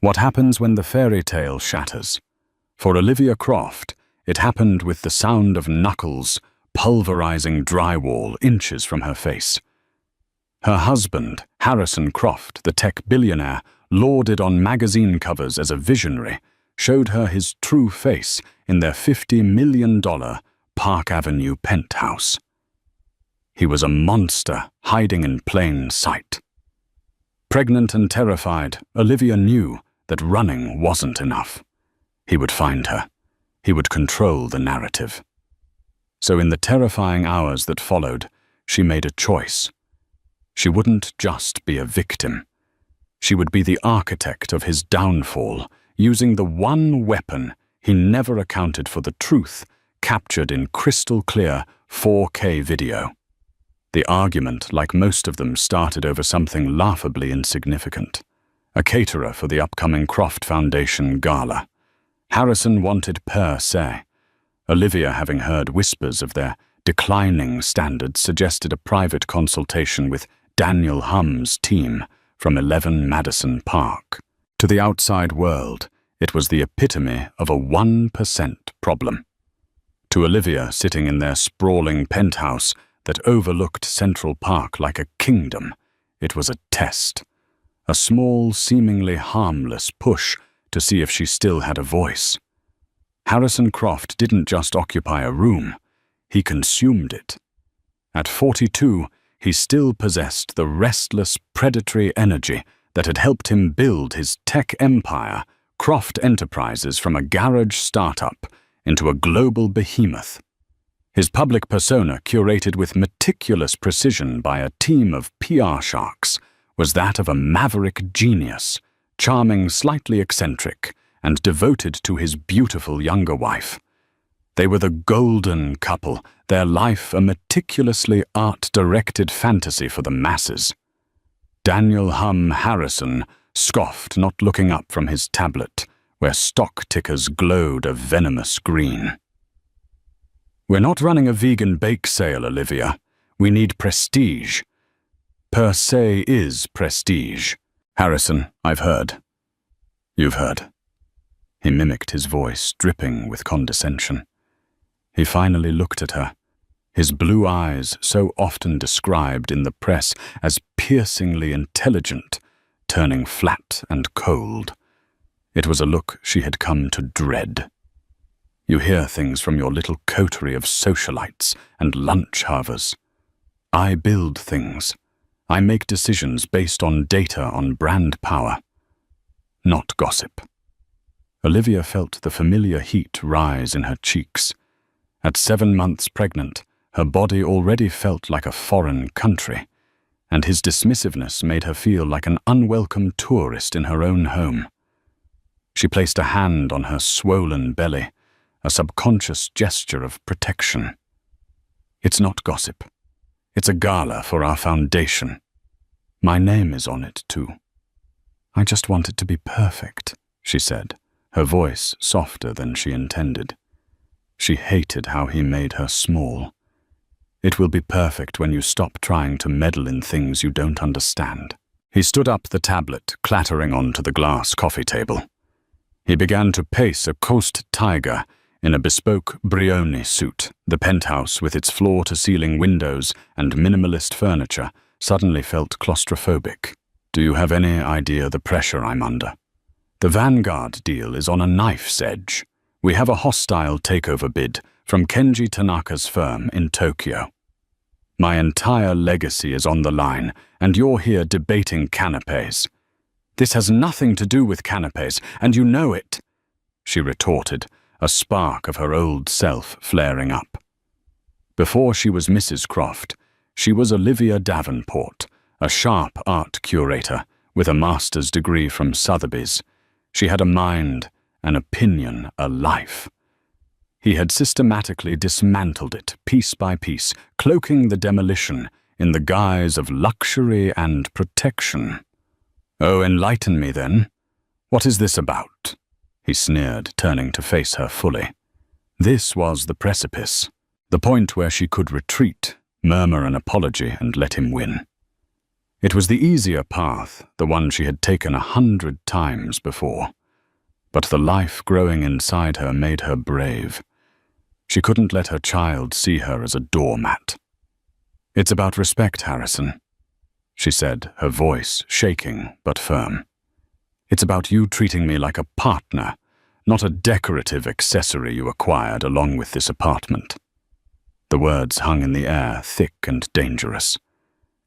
What happens when the fairy tale shatters? For Olivia Croft, it happened with the sound of knuckles pulverizing drywall inches from her face. Her husband, Harrison Croft, the tech billionaire, lauded on magazine covers as a visionary, showed her his true face in their $50 million Park Avenue penthouse. He was a monster hiding in plain sight. Pregnant and terrified, Olivia knew that running wasn't enough. He would find her. He would control the narrative. So in the terrifying hours that followed, she made a choice. She wouldn't just be a victim. She would be the architect of his downfall, using the one weapon he never accounted for, the truth captured in crystal clear 4K video. The argument, like most of them, started over something laughably insignificant. A caterer for the upcoming Croft Foundation gala. Harrison wanted per se. Olivia, having heard whispers of their declining standards, suggested a private consultation with Daniel Hum's team from 11 Madison Park. To the outside world, it was the epitome of a 1% problem. To Olivia, sitting in their sprawling penthouse that overlooked Central Park like a kingdom, it was a test. A small, seemingly harmless push to see if she still had a voice. Harrison Croft didn't just occupy a room, he consumed it. At 42, he still possessed the restless, predatory energy that had helped him build his tech empire, Croft Enterprises, from a garage startup into a global behemoth. His public persona, curated with meticulous precision by a team of PR sharks, was that of a maverick genius, charming, slightly eccentric, and devoted to his beautiful younger wife. They were the golden couple, their life a meticulously art-directed fantasy for the masses. Daniel Hum Harrison scoffed, not looking up from his tablet, where stock tickers glowed a venomous green. "We're not running a vegan bake sale, Olivia. We need prestige. Per se is prestige. Harrison, I've heard." "You've heard." He mimicked his voice, dripping with condescension. He finally looked at her, his blue eyes, so often described in the press as piercingly intelligent, turning flat and cold. It was a look she had come to dread. "You hear things from your little coterie of socialites and lunch havers. I build things. I make decisions based on data, on brand power. Not gossip." Olivia felt the familiar heat rise in her cheeks. At 7 months pregnant, her body already felt like a foreign country, and his dismissiveness made her feel like an unwelcome tourist in her own home. She placed a hand on her swollen belly, a subconscious gesture of protection. "It's not gossip. It's a gala for our foundation. My name is on it, too." "I just want it to be perfect," she said, her voice softer than she intended. She hated how he made her small. "It will be perfect when you stop trying to meddle in things you don't understand." He stood up, the tablet clattering onto the glass coffee table. He began to pace a coast tiger in a bespoke Brioni suit. The penthouse, with its floor-to-ceiling windows and minimalist furniture, suddenly felt claustrophobic. "Do you have any idea the pressure I'm under? The Vanguard deal is on a knife's edge. We have a hostile takeover bid from Kenji Tanaka's firm in Tokyo. My entire legacy is on the line, and you're here debating canapés. This has nothing to do with canapés, and you know it," she retorted, a spark of her old self flaring up. Before she was Mrs. Croft, she was Olivia Davenport, a sharp art curator with a master's degree from Sotheby's. She had a mind, an opinion, a life. He had systematically dismantled it, piece by piece, cloaking the demolition in the guise of luxury and protection. "Oh, enlighten me then. What is this about?" he sneered, turning to face her fully. This was the precipice, the point where she could retreat, murmur an apology, and let him win. It was the easier path, the one she had taken 100 times before. But the life growing inside her made her brave. She couldn't let her child see her as a doormat. "It's about respect, Harrison," she said, her voice shaking but firm. "It's about you treating me like a partner, not a decorative accessory you acquired along with this apartment." The words hung in the air, thick and dangerous.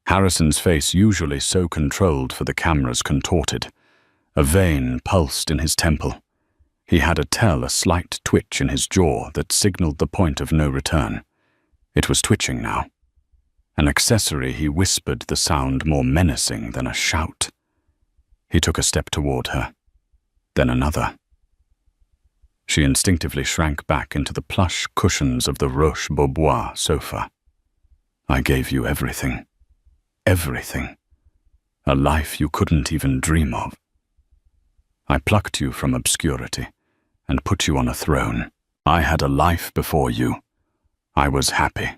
Harrison's face, usually so controlled for the cameras, contorted. A vein pulsed in his temple. He had a slight twitch in his jaw that signaled the point of no return. It was twitching now. An accessory, he whispered, the sound more menacing than a shout. He took a step toward her, then another. She instinctively shrank back into the plush cushions of the Roche-Beaubois sofa. "I gave you everything. Everything. A life you couldn't even dream of. I plucked you from obscurity and put you on a throne. I had a life before you. I was happy.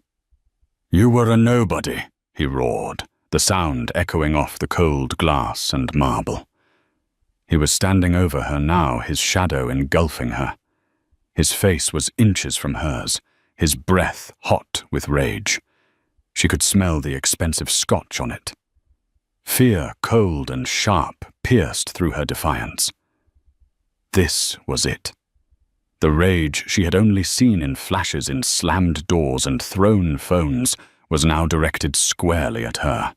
You were a nobody," he roared, the sound echoing off the cold glass and marble. He was standing over her now, his shadow engulfing her. His face was inches from hers, his breath hot with rage. She could smell the expensive scotch on it. Fear, cold and sharp, pierced through her defiance. This was it. The rage she had only seen in flashes in slammed doors and thrown phones was now directed squarely at her.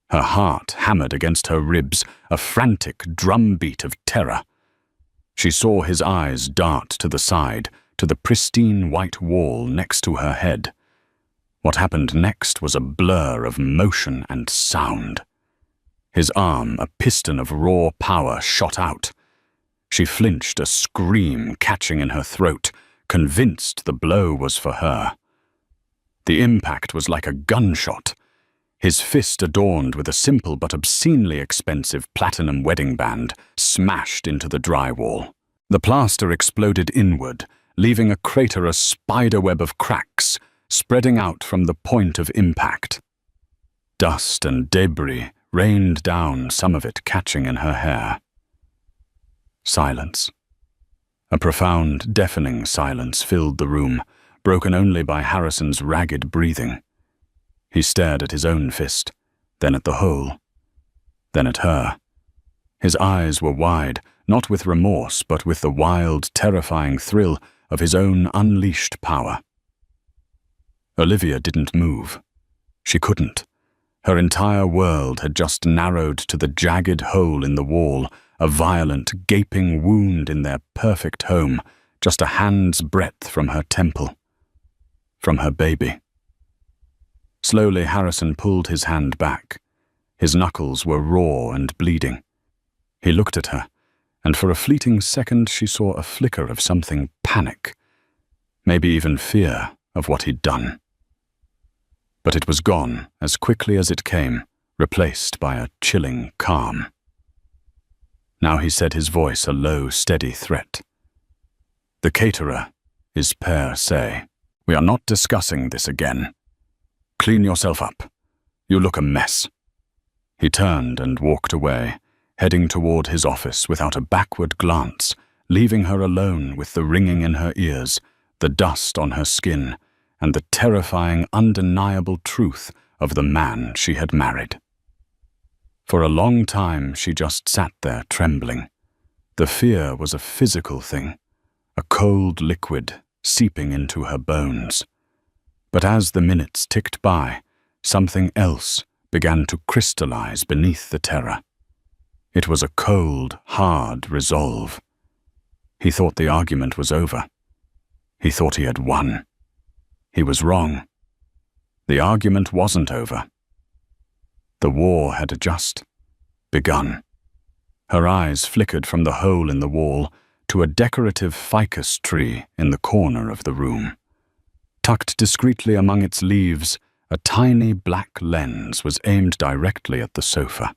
Her heart hammered against her ribs, a frantic drumbeat of terror. She saw his eyes dart to the side, to the pristine white wall next to her head. What happened next was a blur of motion and sound. His arm, a piston of raw power, shot out. She flinched, a scream catching in her throat, convinced the blow was for her. The impact was like a gunshot. His fist, adorned with a simple but obscenely expensive platinum wedding band, smashed into the drywall. The plaster exploded inward, leaving a crater, a spiderweb of cracks, spreading out from the point of impact. Dust and debris rained down, some of it catching in her hair. Silence. A profound, deafening silence filled the room, broken only by Harrison's ragged breathing. He stared at his own fist, then at the hole, then at her. His eyes were wide, not with remorse, but with the wild, terrifying thrill of his own unleashed power. Olivia didn't move. She couldn't. Her entire world had just narrowed to the jagged hole in the wall, a violent, gaping wound in their perfect home, just a hand's breadth from her temple, from her baby. Slowly, Harrison pulled his hand back. His knuckles were raw and bleeding. He looked at her, and for a fleeting second she saw a flicker of something panic, maybe even fear of what he'd done. But it was gone as quickly as it came, replaced by a chilling calm. Now he said, his voice a low, steady threat. "The caterer is per se. We are not discussing this again. Clean yourself up. You look a mess." He turned and walked away, heading toward his office without a backward glance, leaving her alone with the ringing in her ears, the dust on her skin, and the terrifying, undeniable truth of the man she had married. For a long time she just sat there trembling. The fear was a physical thing, a cold liquid seeping into her bones. But as the minutes ticked by, something else began to crystallize beneath the terror. It was a cold, hard resolve. He thought the argument was over. He thought he had won. He was wrong. The argument wasn't over. The war had just begun. Her eyes flickered from the hole in the wall to a decorative ficus tree in the corner of the room. Tucked discreetly among its leaves, a tiny black lens was aimed directly at the sofa.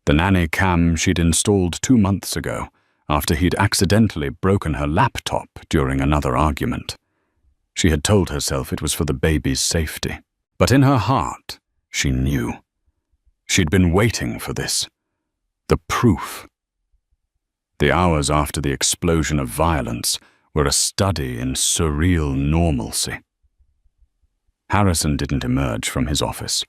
The nanny cam she'd installed 2 months ago, after he'd accidentally broken her laptop during another argument. She had told herself it was for the baby's safety. But in her heart, she knew. She'd been waiting for this. The proof. The hours after the explosion of violence were a study in surreal normalcy. Harrison didn't emerge from his office.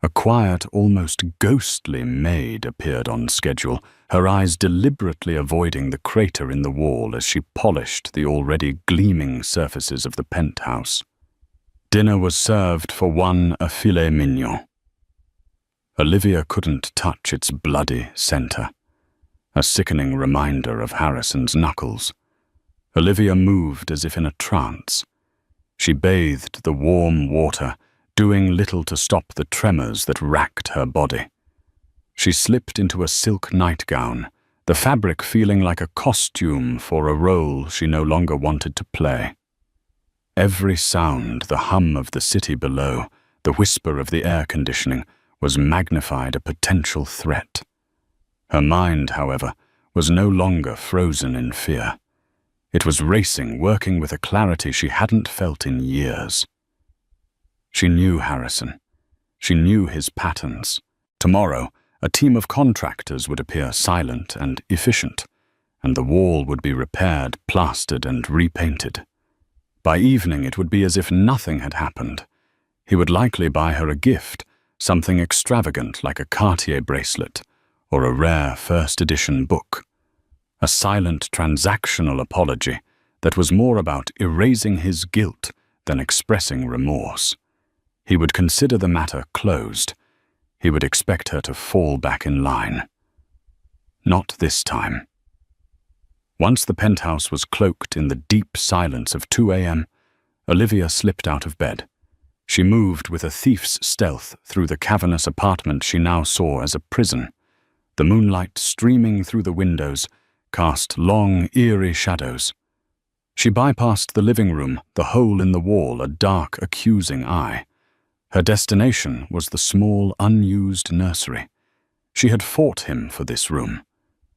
A quiet, almost ghostly maid appeared on schedule, her eyes deliberately avoiding the crater in the wall as she polished the already gleaming surfaces of the penthouse. Dinner was served for one a filet mignon. Olivia couldn't touch its bloody center, a sickening reminder of Harrison's knuckles. Olivia moved as if in a trance. She bathed the warm water, doing little to stop the tremors that racked her body. She slipped into a silk nightgown, the fabric feeling like a costume for a role she no longer wanted to play. Every sound, the hum of the city below, the whisper of the air conditioning, was magnified a potential threat. Her mind, however, was no longer frozen in fear. It was racing, working with a clarity she hadn't felt in years. She knew Harrison. She knew his patterns. Tomorrow, a team of contractors would appear silent and efficient, and the wall would be repaired, plastered, and repainted. By evening, it would be as if nothing had happened. He would likely buy her a gift, something extravagant like a Cartier bracelet or a rare first-edition book. A silent transactional apology that was more about erasing his guilt than expressing remorse. He would consider the matter closed. He would expect her to fall back in line. Not this time. Once the penthouse was cloaked in the deep silence of 2 a.m., Olivia slipped out of bed. She moved with a thief's stealth through the cavernous apartment she now saw as a prison. The moonlight streaming through the windows cast long, eerie shadows. She bypassed the living room, the hole in the wall a dark, accusing eye. Her destination was the small, unused nursery. She had fought him for this room.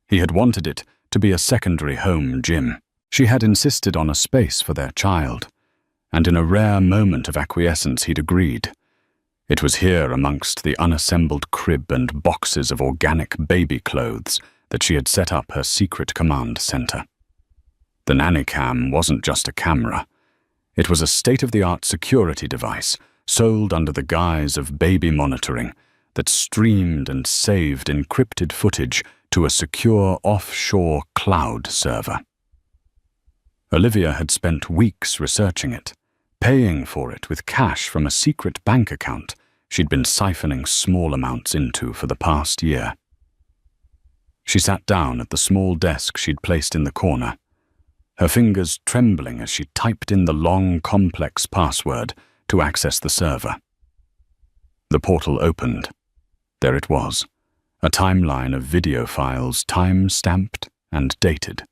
He had wanted it to be a secondary home gym. She had insisted on a space for their child, and in a rare moment of acquiescence he'd agreed. It was here, amongst the unassembled crib and boxes of organic baby clothes, that she had set up her secret command center. The nanny cam wasn't just a camera. It was a state-of-the-art security device sold under the guise of baby monitoring that streamed and saved encrypted footage to a secure offshore cloud server. Olivia had spent weeks researching it, paying for it with cash from a secret bank account she'd been siphoning small amounts into for the past year. She sat down at the small desk she'd placed in the corner, her fingers trembling as she typed in the long, complex password to access the server. The portal opened. There it was, a timeline of video files time-stamped and dated.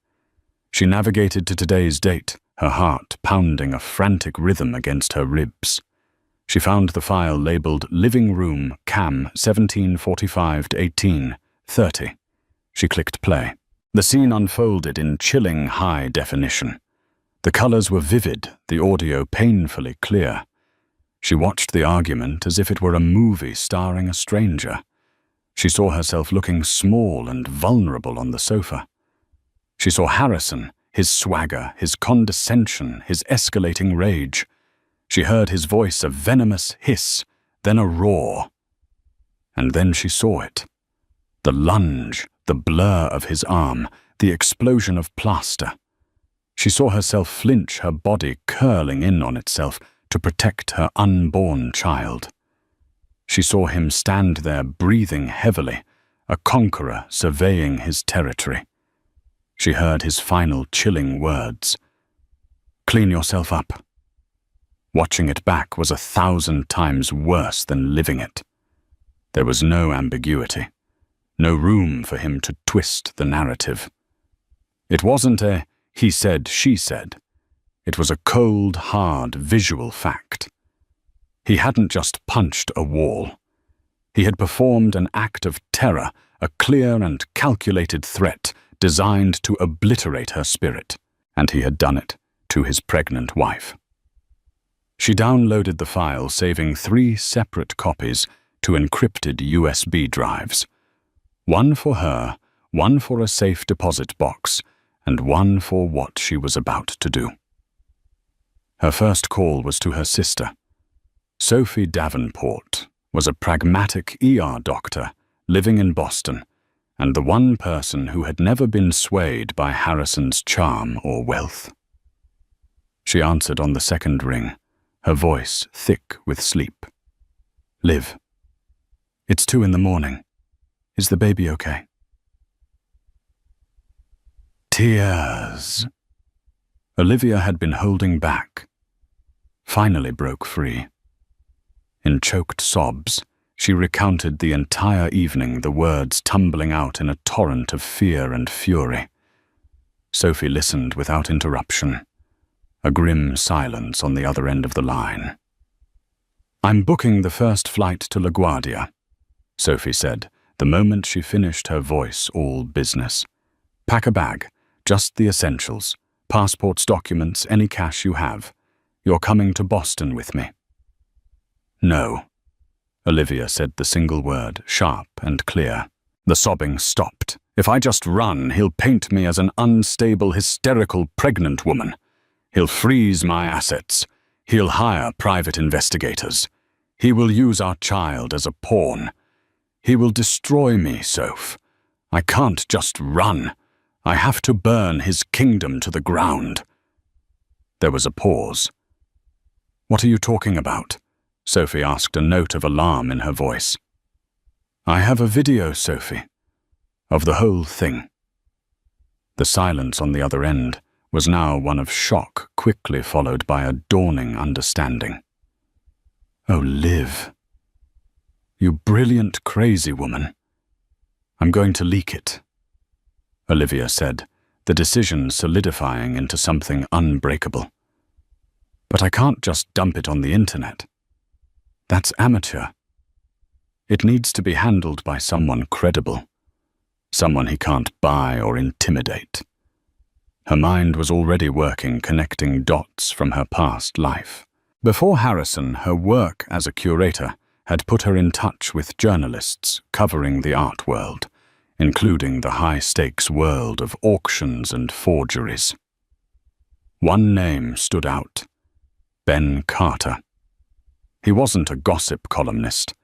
She navigated to today's date, her heart pounding a frantic rhythm against her ribs. She found the file labeled Living Room Cam 1745-1830. She clicked play. The scene unfolded in chilling high definition. The colors were vivid, the audio painfully clear. She watched the argument as if it were a movie starring a stranger. She saw herself looking small and vulnerable on the sofa. She saw Harrison, his swagger, his condescension, his escalating rage. She heard his voice a venomous hiss, then a roar. And then she saw it. The lunge, the blur of his arm, the explosion of plaster. She saw herself flinch, her body curling in on itself to protect her unborn child. She saw him stand there breathing heavily, a conqueror surveying his territory. She heard his final chilling words. "Clean yourself up." Watching it back was 1,000 times worse than living it. There was no ambiguity, no room for him to twist the narrative. It wasn't a he said, she said. It was a cold, hard, visual fact. He hadn't just punched a wall. He had performed an act of terror, a clear and calculated threat designed to obliterate her spirit, and he had done it to his pregnant wife. She downloaded the file, saving 3 separate copies, 2 encrypted USB drives. One for her, one for a safe deposit box, and one for what she was about to do. Her first call was to her sister. Sophie Davenport was a pragmatic ER doctor living in Boston, and the one person who had never been swayed by Harrison's charm or wealth. She answered on the second ring, her voice thick with sleep. "Liv, it's 2 a.m. Is the baby okay?" Tears. Olivia had been holding back, finally broke free. In choked sobs, she recounted the entire evening, the words tumbling out in a torrent of fear and fury. Sophie listened without interruption, a grim silence on the other end of the line. "I'm booking the first flight to LaGuardia," Sophie said, the moment she finished, her voice all business. "Pack a bag, just the essentials, passports, documents, any cash you have. You're coming to Boston with me." "No," Olivia said the single word, sharp and clear. The sobbing stopped. "If I just run, he'll paint me as an unstable, hysterical, pregnant woman. He'll freeze my assets. He'll hire private investigators. He will use our child as a pawn. He will destroy me, Soph. I can't just run. I have to burn his kingdom to the ground." There was a pause. "What are you talking about?" Sophie asked, a note of alarm in her voice. "I have a video, Sophie, of the whole thing." The silence on the other end was now one of shock, quickly followed by a dawning understanding. "Oh, Liv, you brilliant, crazy woman. I'm going to leak it," Olivia said, the decision solidifying into something unbreakable. "But I can't just dump it on the internet. That's amateur. It needs to be handled by someone credible, someone he can't buy or intimidate." Her mind was already working, connecting dots from her past life. Before Harrison, her work as a curator had put her in touch with journalists covering the art world, including the high-stakes world of auctions and forgeries. One name stood out: Ben Carter. He wasn't a gossip columnist.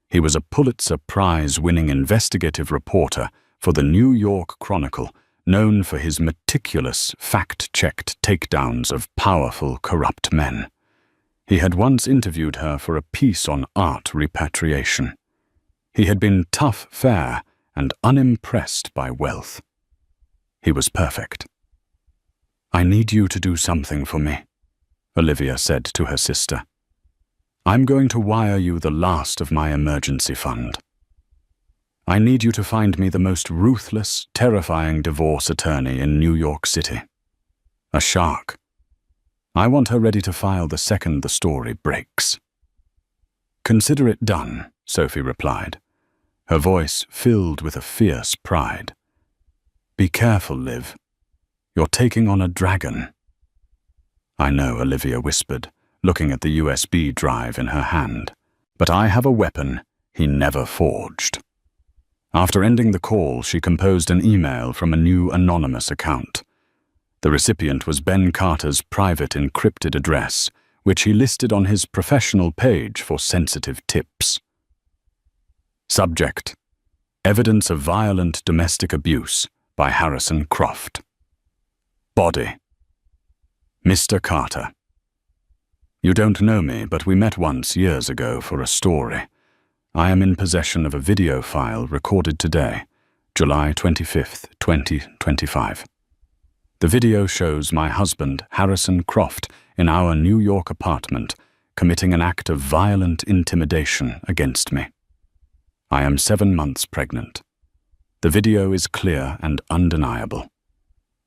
He was a Pulitzer Prize-winning investigative reporter for the New York Chronicle, known for his meticulous, fact-checked takedowns of powerful, corrupt men. He had once interviewed her for a piece on art repatriation. He had been tough fare and unimpressed by wealth. He was perfect. "I need you to do something for me," Olivia said to her sister. "I'm going to wire you the last of my emergency fund. I need you to find me the most ruthless, terrifying divorce attorney in New York City. A shark. I want her ready to file the second the story breaks." "Consider it done," Sophie replied, her voice filled with a fierce pride. "Be careful, Liv. You're taking on a dragon." "I know," Olivia whispered, looking at the USB drive in her hand. "But I have a weapon he never forged." After ending the call, she composed an email from a new anonymous account. The recipient was Ben Carter's private encrypted address, which he listed on his professional page for sensitive tips. Subject: Evidence of violent domestic abuse by Harrison Croft. Body: Mr. Carter. You don't know me, but we met once years ago for a story. I am in possession of a video file recorded today, July 25th, 2025. The video shows my husband, Harrison Croft, in our New York apartment, committing an act of violent intimidation against me. I am 7 months pregnant. The video is clear and undeniable.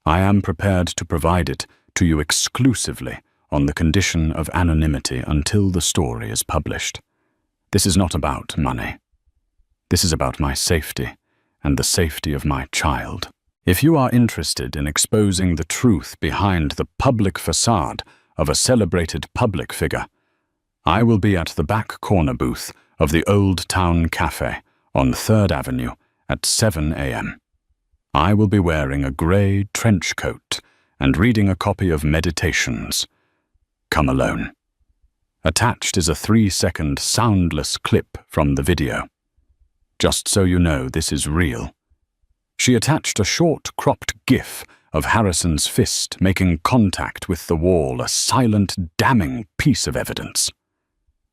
I am prepared to provide it to you exclusively on the condition of anonymity until the story is published. This is not about money. This is about my safety and the safety of my child. If you are interested in exposing the truth behind the public facade of a celebrated public figure, I will be at the back corner booth of the Old Town Cafe on 3rd Avenue at 7 a.m. I will be wearing a grey trench coat and reading a copy of Meditations. Come alone. Attached is a 3-second soundless clip from the video. Just so you know, this is real. She attached a short, cropped GIF of Harrison's fist making contact with the wall, a silent, damning piece of evidence.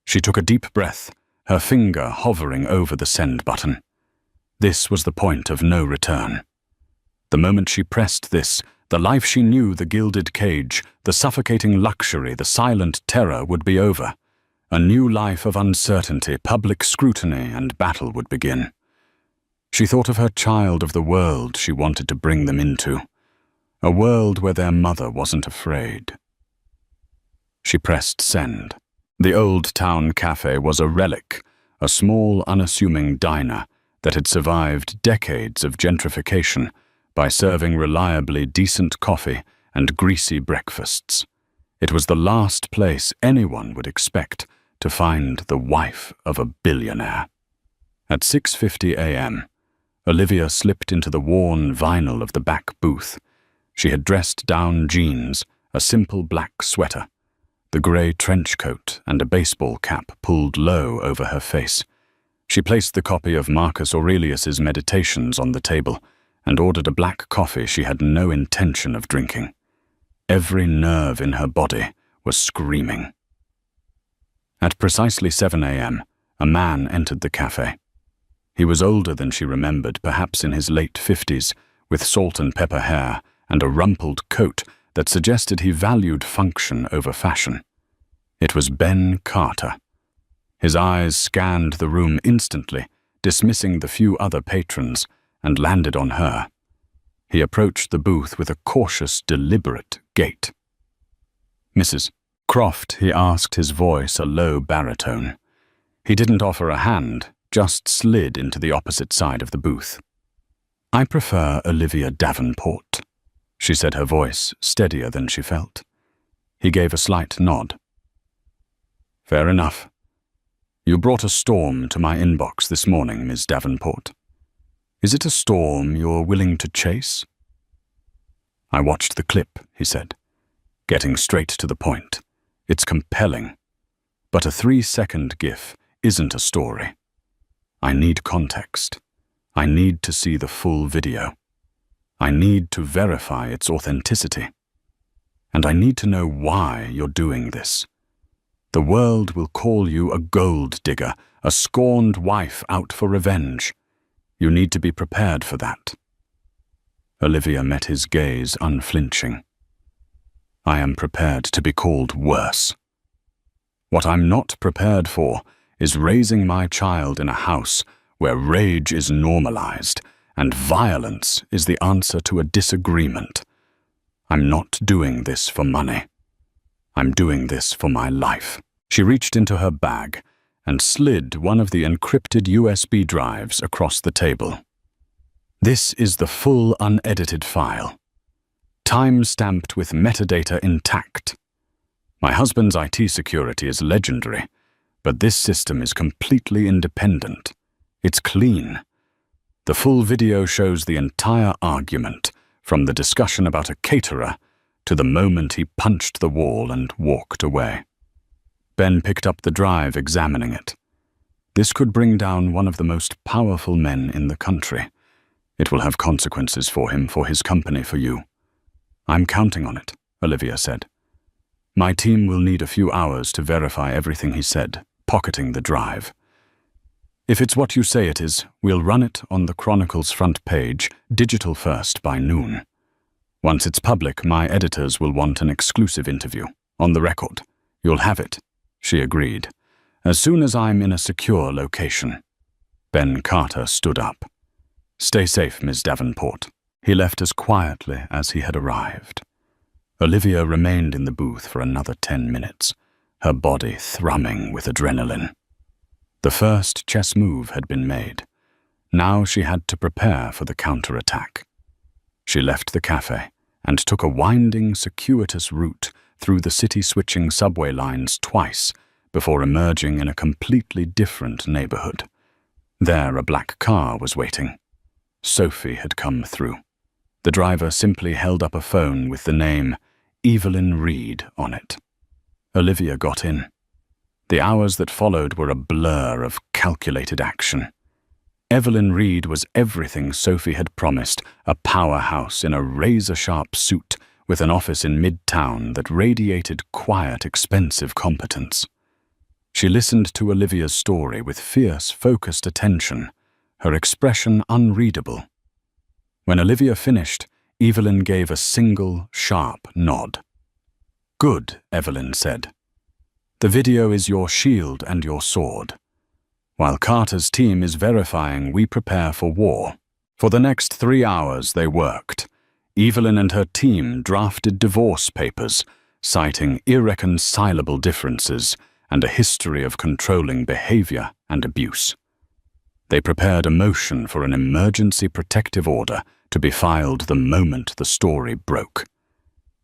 She took a deep breath, her finger hovering over the send button. This was the point of no return. The moment she pressed this, the life she knew, the gilded cage, the suffocating luxury, the silent terror would be over. A new life of uncertainty, public scrutiny, and battle would begin. She thought of her child, of the world she wanted to bring them into. A world where their mother wasn't afraid. She pressed send. The Old Town Cafe was a relic, a small, unassuming diner that had survived decades of gentrification by serving reliably decent coffee and greasy breakfasts. It was the last place anyone would expect to find the wife of a billionaire. At 6:50 a.m., Olivia slipped into the worn vinyl of the back booth. She had dressed down jeans, a simple black sweater, the grey trench coat and a baseball cap pulled low over her face. She placed the copy of Marcus Aurelius's Meditations on the table and ordered a black coffee she had no intention of drinking. Every nerve in her body was screaming. At precisely 7 a.m., a man entered the cafe. He was older than she remembered, perhaps in his late 50s, with salt and pepper hair and a rumpled coat that suggested he valued function over fashion. It was Ben Carter. His eyes scanned the room instantly, dismissing the few other patrons, and landed on her. He approached the booth with a cautious, deliberate gait. "Mrs. Croft," he asked, his voice a low baritone. He didn't offer a hand, just slid into the opposite side of the booth. "I prefer Olivia Davenport," she said, her voice steadier than she felt. He gave a slight nod. "Fair enough. You brought a storm to my inbox this morning, Miss Davenport. Is it a storm you're willing to chase?" "I watched the clip," he said, getting straight to the point. "It's compelling. But a 3-second GIF isn't a story. I need context. I need to see the full video. I need to verify its authenticity. And I need to know why you're doing this. The world will call you a gold digger, a scorned wife out for revenge. You need to be prepared for that." Olivia met his gaze unflinching. "I am prepared to be called worse. What I'm not prepared for is raising my child in a house where rage is normalized and violence is the answer to a disagreement. I'm not doing this for money. I'm doing this for my life." She reached into her bag and slid one of the encrypted USB drives across the table. "This is the full unedited file, time-stamped with metadata intact. My husband's IT security is legendary, but this system is completely independent. It's clean. The full video shows the entire argument, from the discussion about a caterer to the moment he punched the wall and walked away." Ben picked up the drive, examining it. "This could bring down one of the most powerful men in the country. It will have consequences for him, for his company, for you." "I'm counting on it," Olivia said. "My team will need a few hours to verify everything he said, pocketing the drive. If it's what you say it is, we'll run it on the Chronicle's front page, digital first, by noon. Once it's public, my editors will want an exclusive interview, on the record. You'll have it," she agreed, "as soon as I'm in a secure location." Ben Carter stood up. "Stay safe, Miss Davenport." He left as quietly as he had arrived. Olivia remained in the booth for another 10 minutes, her body thrumming with adrenaline. The first chess move had been made. Now she had to prepare for the counterattack. She left the cafe and took a winding, circuitous route through the city-switching subway lines twice before emerging in a completely different neighborhood. There, a black car was waiting. Sophie had come through. The driver simply held up a phone with the name Evelyn Reed on it. Olivia got in. The hours that followed were a blur of calculated action. Evelyn Reed was everything Sophie had promised, a powerhouse in a razor-sharp suit with an office in Midtown that radiated quiet, expensive competence. She listened to Olivia's story with fierce, focused attention, her expression unreadable. When Olivia finished, Evelyn gave a single, sharp nod. "Good," Evelyn said. "The video is your shield and your sword. While Carter's team is verifying, we prepare for war." For the next 3 hours they worked. Evelyn and her team drafted divorce papers, citing irreconcilable differences and a history of controlling behavior and abuse. They prepared a motion for an emergency protective order to be filed the moment the story broke.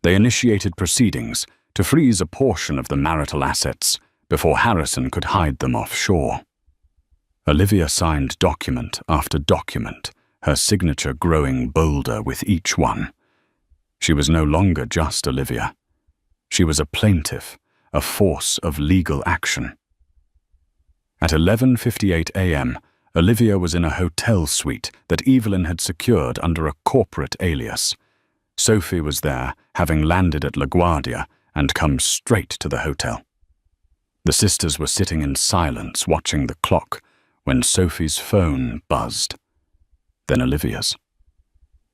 They initiated proceedings to freeze a portion of the marital assets before Harrison could hide them offshore. Olivia signed document after document, her signature growing bolder with each one. She was no longer just Olivia. She was a plaintiff, a force of legal action. At 11:58 a.m., Olivia was in a hotel suite that Evelyn had secured under a corporate alias. Sophie was there, having landed at LaGuardia and come straight to the hotel. The sisters were sitting in silence, watching the clock, when Sophie's phone buzzed. Then Olivia's.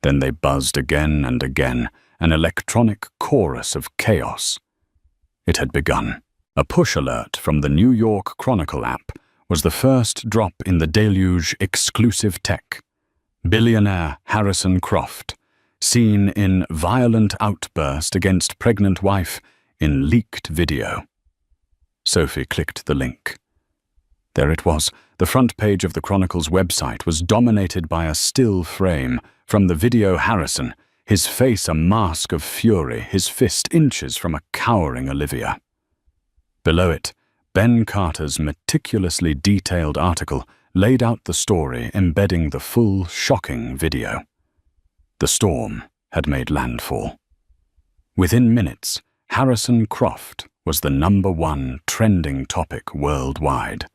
Then they buzzed again and again, an electronic chorus of chaos. It had begun. A push alert from the New York Chronicle app was the first drop in the deluge exclusive tech. Billionaire Harrison Croft, seen in violent outburst against pregnant wife in leaked video. Sophie clicked the link. There it was. The front page of the Chronicle's website was dominated by a still frame from the video. Harrison, his face a mask of fury, his fist inches from a cowering Olivia. Below it, Ben Carter's meticulously detailed article laid out the story, embedding the full, shocking video. The storm had made landfall. Within minutes, Harrison Croft was the #1 trending topic worldwide.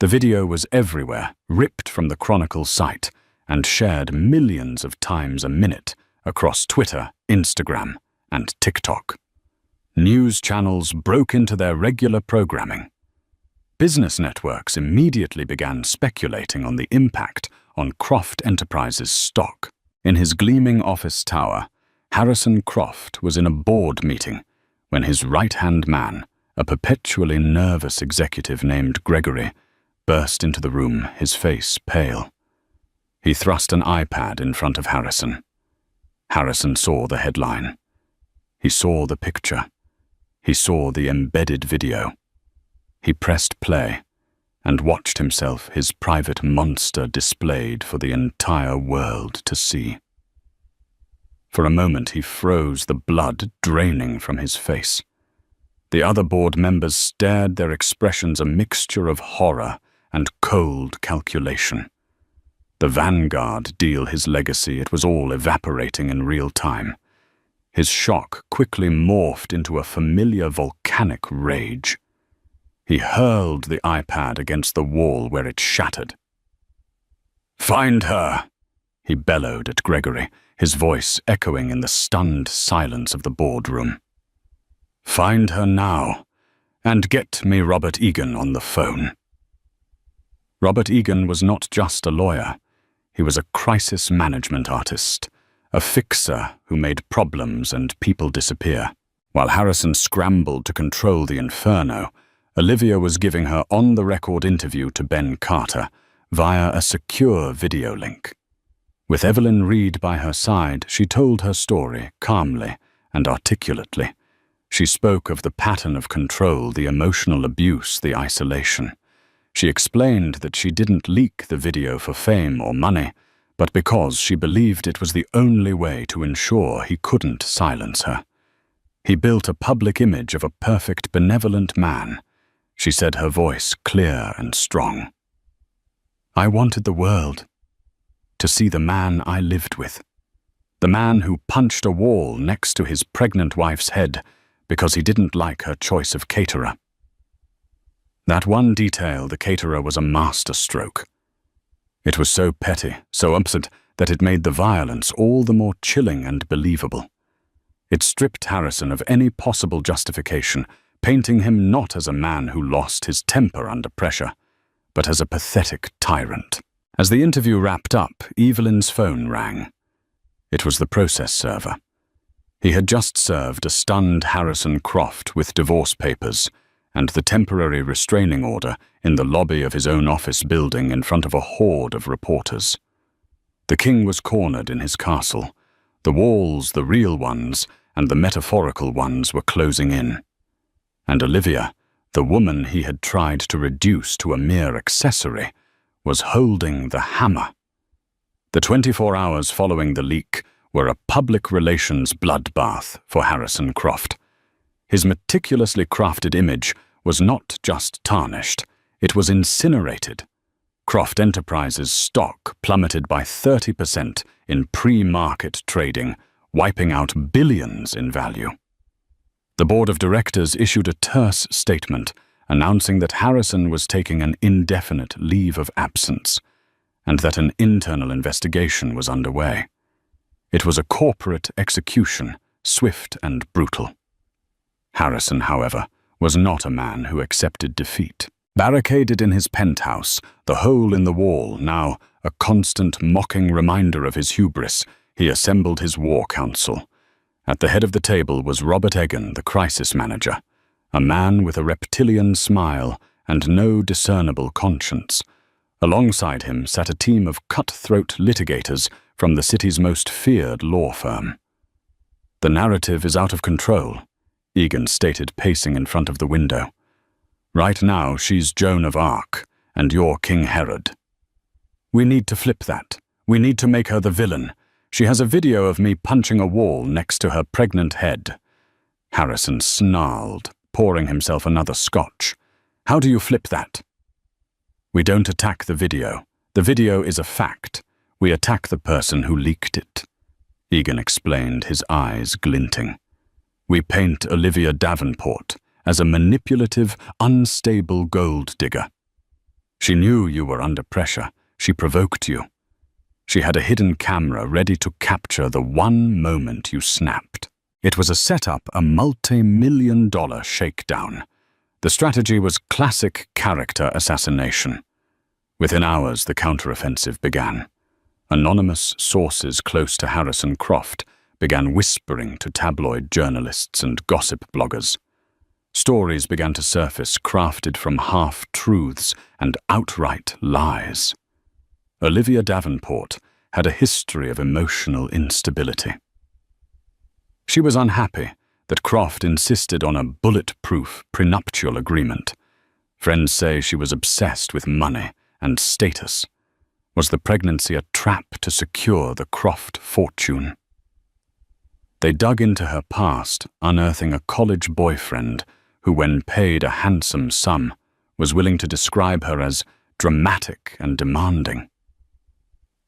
The video was everywhere, ripped from the Chronicle site, and shared millions of times a minute across Twitter, Instagram, and TikTok. News channels broke into their regular programming. Business networks immediately began speculating on the impact on Croft Enterprises' stock. In his gleaming office tower, Harrison Croft was in a board meeting when his right-hand man, a perpetually nervous executive named Gregory, burst into the room, his face pale. He thrust an iPad in front of Harrison. Harrison saw the headline. He saw the picture. He saw the embedded video. He pressed play and watched himself, his private monster displayed for the entire world to see. For a moment he froze, the blood draining from his face. The other board members stared, their expressions a mixture of horror and cold calculation. The Vanguard deal, his legacy, it was all evaporating in real time. His shock quickly morphed into a familiar volcanic rage. He hurled the iPad against the wall where it shattered. "Find her!" he bellowed at Gregory, his voice echoing in the stunned silence of the boardroom. "Find her now, and get me Robert Egan on the phone." Robert Egan was not just a lawyer. He was a crisis management artist, a fixer who made problems and people disappear. While Harrison scrambled to control the inferno, Olivia was giving her on-the-record interview to Ben Carter via a secure video link. With Evelyn Reed by her side, she told her story calmly and articulately. She spoke of the pattern of control, the emotional abuse, the isolation. She explained that she didn't leak the video for fame or money, but because she believed it was the only way to ensure he couldn't silence her. He built a public image of a perfect, benevolent man. she said, her voice clear and strong. I wanted the world to see the man I lived with, the man who punched a wall next to his pregnant wife's head because he didn't like her choice of caterer. That one detail, the caterer, was a masterstroke. It was so petty, so absurd, that it made the violence all the more chilling and believable. It stripped Harrison of any possible justification, painting him not as a man who lost his temper under pressure, but as a pathetic tyrant. As the interview wrapped up, Evelyn's phone rang. It was the process server. He had just served a stunned Harrison Croft with divorce papers and the temporary restraining order in the lobby of his own office building in front of a horde of reporters. The king was cornered in his castle. The walls, the real ones, and the metaphorical ones were closing in. And Olivia, the woman he had tried to reduce to a mere accessory, was holding the hammer. The 24 hours following the leak were a public relations bloodbath for Harrison Croft. His meticulously crafted image was not just tarnished, it was incinerated. Croft Enterprises' stock plummeted by 30% in pre-market trading, wiping out billions in value. The board of directors issued a terse statement announcing that Harrison was taking an indefinite leave of absence and that an internal investigation was underway. It was a corporate execution, swift and brutal. Harrison, however, was not a man who accepted defeat. Barricaded in his penthouse, the hole in the wall now a constant mocking reminder of his hubris, he assembled his war council. At the head of the table was Robert Egan, the crisis manager, a man with a reptilian smile and no discernible conscience. Alongside him sat a team of cutthroat litigators from the city's most feared law firm. The narrative is out of control, Egan stated, pacing in front of the window. Right now, she's Joan of Arc, and you're King Herod. We need to flip that. We need to make her the villain. She has a video of me punching a wall next to her pregnant head. Harrison snarled, pouring himself another scotch. How do you flip that? We don't attack the video. The video is a fact. We attack the person who leaked it. Egan explained, his eyes glinting. We paint Olivia Davenport as a manipulative, unstable gold digger. She knew you were under pressure. She provoked you. She had a hidden camera ready to capture the one moment you snapped. It was a setup, a multi-million-dollar shakedown. The strategy was classic character assassination. Within hours, the counteroffensive began. Anonymous sources close to Harrison Croft began whispering to tabloid journalists and gossip bloggers. Stories began to surface, crafted from half-truths and outright lies. Olivia Davenport had a history of emotional instability. She was unhappy that Croft insisted on a bulletproof prenuptial agreement. Friends say she was obsessed with money and status. Was the pregnancy a trap to secure the Croft fortune? They dug into her past, unearthing a college boyfriend who, when paid a handsome sum, was willing to describe her as dramatic and demanding.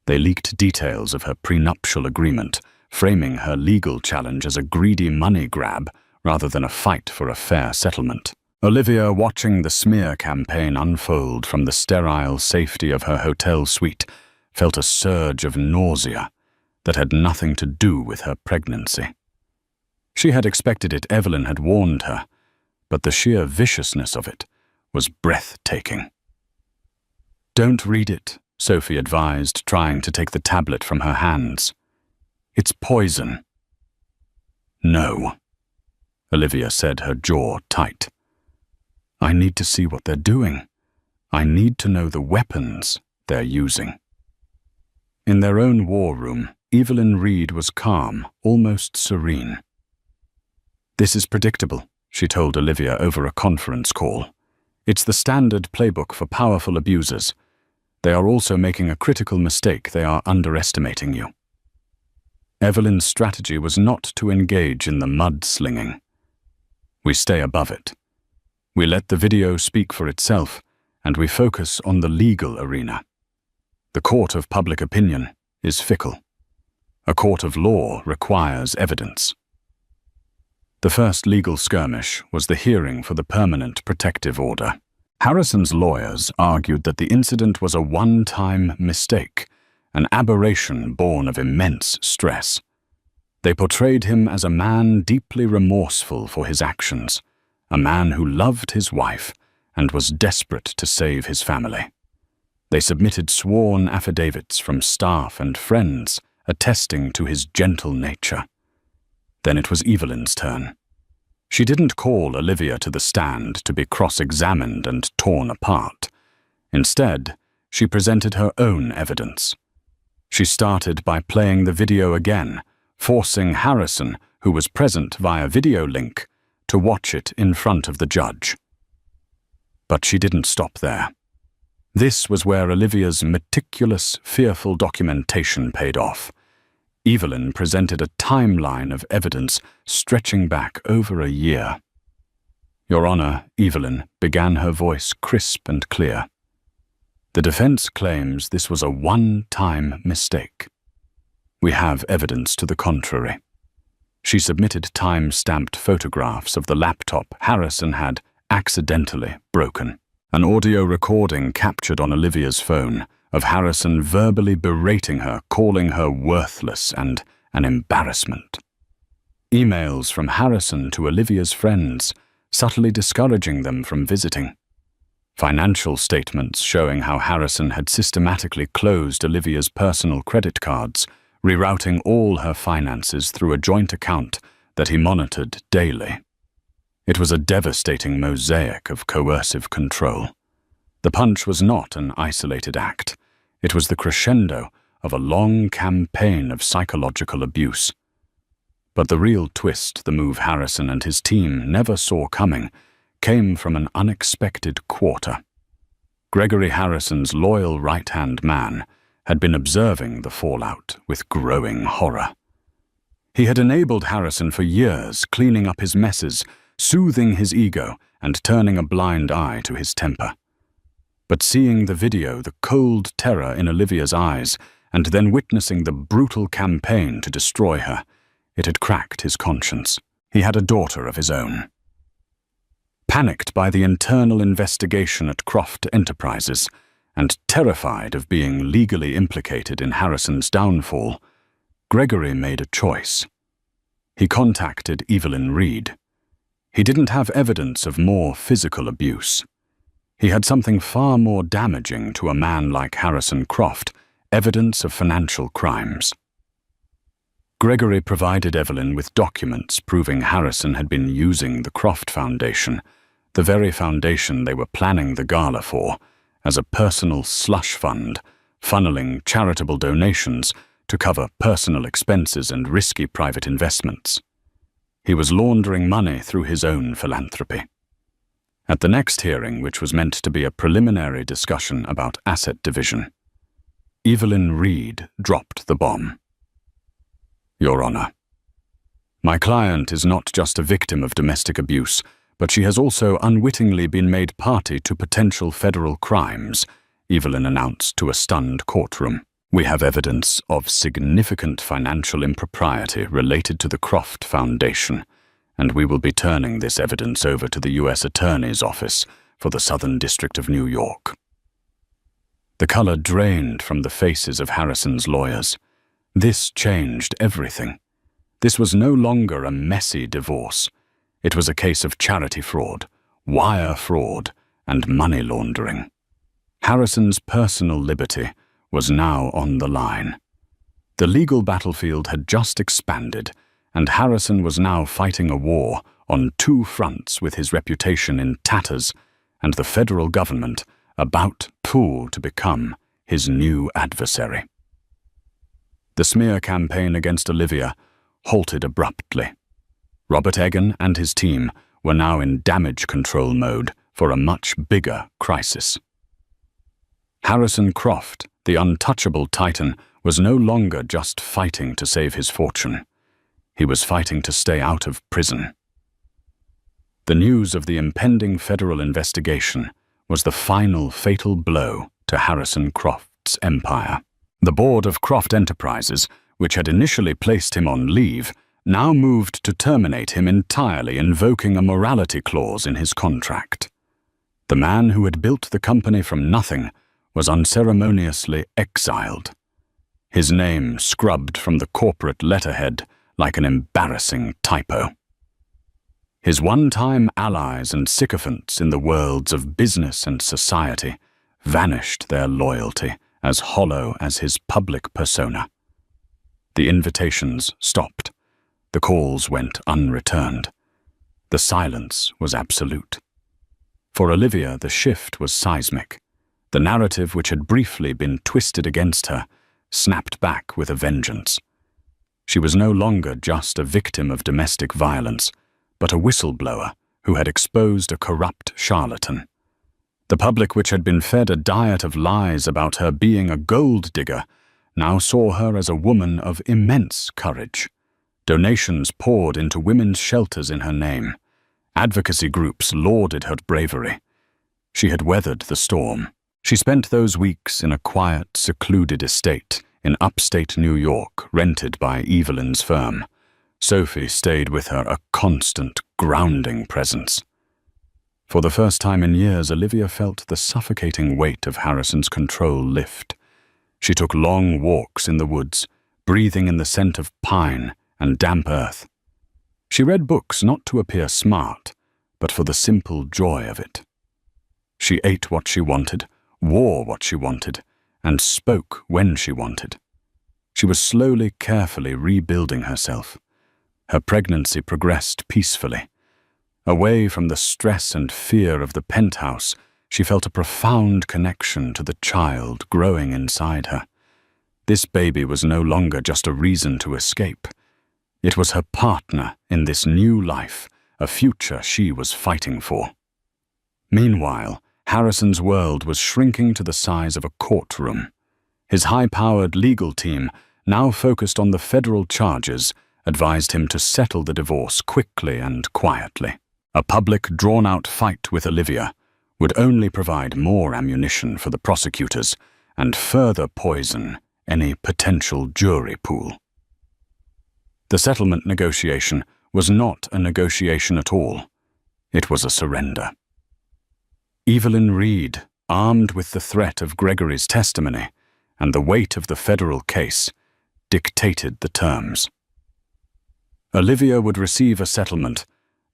They leaked details of her prenuptial agreement, framing her legal challenge as a greedy money grab rather than a fight for a fair settlement. Olivia, watching the smear campaign unfold from the sterile safety of her hotel suite, felt a surge of nausea that had nothing to do with her pregnancy. She had expected it, Evelyn had warned her, but the sheer viciousness of it was breathtaking. Don't read it, Sophie advised, trying to take the tablet from her hands. It's poison. No, Olivia said, her jaw tight. I need to see what they're doing. I need to know the weapons they're using. In their own war room, Evelyn Reed was calm, almost serene. This is predictable, she told Olivia over a conference call. It's the standard playbook for powerful abusers. They are also making a critical mistake. They are underestimating you. Evelyn's strategy was not to engage in the mudslinging. We stay above it. We let the video speak for itself, and we focus on the legal arena. The court of public opinion is fickle. A court of law requires evidence. The first legal skirmish was the hearing for the permanent protective order. Harrison's lawyers argued that the incident was a one-time mistake, an aberration born of immense stress. They portrayed him as a man deeply remorseful for his actions, a man who loved his wife and was desperate to save his family. They submitted sworn affidavits from staff and friends attesting to his gentle nature. Then it was Evelyn's turn. She didn't call Olivia to the stand to be cross-examined and torn apart. Instead, she presented her own evidence. She started by playing the video again, forcing Harrison, who was present via video link, to watch it in front of the judge. But she didn't stop there. This was where Olivia's meticulous, fearful documentation paid off. Evelyn presented a timeline of evidence stretching back over a year. "Your Honor," Evelyn began, her voice crisp and clear. "The defense claims this was a one-time mistake. We have evidence to the contrary." She submitted time-stamped photographs of the laptop Harrison had accidentally broken. An audio recording captured on Olivia's phone of Harrison verbally berating her, calling her worthless and an embarrassment. Emails from Harrison to Olivia's friends, subtly discouraging them from visiting. Financial statements showing how Harrison had systematically closed Olivia's personal credit cards, rerouting all her finances through a joint account that he monitored daily. It was a devastating mosaic of coercive control. The punch was not an isolated act. It was the crescendo of a long campaign of psychological abuse. But the real twist, the move Harrison and his team never saw coming, came from an unexpected quarter. Gregory Harrison's loyal right-hand man had been observing the fallout with growing horror. He had enabled Harrison for years, cleaning up his messes, soothing his ego, and turning a blind eye to his temper. But seeing the video, the cold terror in Olivia's eyes, and then witnessing the brutal campaign to destroy her, it had cracked his conscience. He had a daughter of his own. Panicked by the internal investigation at Croft Enterprises, and terrified of being legally implicated in Harrison's downfall, Gregory made a choice. He contacted Evelyn Reed. He didn't have evidence of more physical abuse. He had something far more damaging to a man like Harrison Croft, evidence of financial crimes. Gregory provided Evelyn with documents proving Harrison had been using the Croft Foundation, the very foundation they were planning the gala for, as a personal slush fund, funneling charitable donations to cover personal expenses and risky private investments. He was laundering money through his own philanthropy. At the next hearing, which was meant to be a preliminary discussion about asset division, Evelyn Reed dropped the bomb. "Your Honor, my client is not just a victim of domestic abuse, but she has also unwittingly been made party to potential federal crimes," Evelyn announced to a stunned courtroom. "We have evidence of significant financial impropriety related to the Croft Foundation, and we will be turning this evidence over to the U.S. Attorney's Office for the Southern District of New York." The color drained from the faces of Harrison's lawyers. This changed everything. This was no longer a messy divorce. It was a case of charity fraud, wire fraud, and money laundering. Harrison's personal liberty was now on the line. The legal battlefield had just expanded, and Harrison was now fighting a war on two fronts, with his reputation in tatters and the federal government about to become his new adversary. The smear campaign against Olivia halted abruptly. Robert Egan and his team were now in damage control mode for a much bigger crisis. Harrison Croft, the untouchable titan, was no longer just fighting to save his fortune. He was fighting to stay out of prison. The news of the impending federal investigation was the final fatal blow to Harrison Croft's empire. The board of Croft Enterprises, which had initially placed him on leave, now moved to terminate him entirely, invoking a morality clause in his contract. The man who had built the company from nothing was unceremoniously exiled, his name scrubbed from the corporate letterhead like an embarrassing typo. His one-time allies and sycophants in the worlds of business and society vanished, their loyalty as hollow as his public persona. The invitations stopped. The calls went unreturned. The silence was absolute. For Olivia, the shift was seismic. The narrative which had briefly been twisted against her snapped back with a vengeance. She was no longer just a victim of domestic violence, but a whistleblower who had exposed a corrupt charlatan. The public, which had been fed a diet of lies about her being a gold digger, now saw her as a woman of immense courage. Donations poured into women's shelters in her name. Advocacy groups lauded her bravery. She had weathered the storm. She spent those weeks in a quiet, secluded estate in upstate New York, rented by Evelyn's firm. Sophie stayed with her, a constant, grounding presence. For the first time in years, Olivia felt the suffocating weight of Harrison's control lift. She took long walks in the woods, breathing in the scent of pine and damp earth. She read books not to appear smart, but for the simple joy of it. She ate what she wanted, wore what she wanted, and spoke when she wanted. She was slowly, carefully rebuilding herself. Her pregnancy progressed peacefully. Away from the stress and fear of the penthouse, she felt a profound connection to the child growing inside her. This baby was no longer just a reason to escape. It was her partner in this new life, a future she was fighting for. Meanwhile, Harrison's world was shrinking to the size of a courtroom. His high-powered legal team, now focused on the federal charges, advised him to settle the divorce quickly and quietly. A public, drawn-out fight with Olivia would only provide more ammunition for the prosecutors and further poison any potential jury pool. The settlement negotiation was not a negotiation at all. It was a surrender. Evelyn Reed, armed with the threat of Gregory's testimony and the weight of the federal case, dictated the terms. Olivia would receive a settlement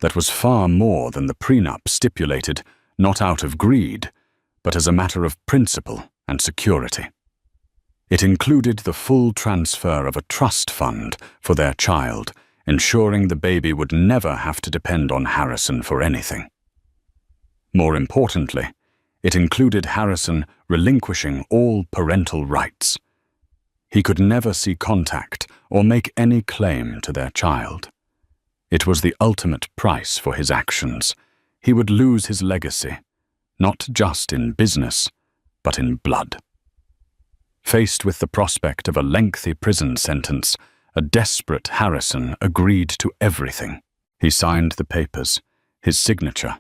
that was far more than the prenup stipulated, not out of greed, but as a matter of principle and security. It included the full transfer of a trust fund for their child, ensuring the baby would never have to depend on Harrison for anything. More importantly, it included Harrison relinquishing all parental rights. He could never see contact or make any claim to their child. It was the ultimate price for his actions. He would lose his legacy, not just in business, but in blood. Faced with the prospect of a lengthy prison sentence, a desperate Harrison agreed to everything. He signed the papers, his signature,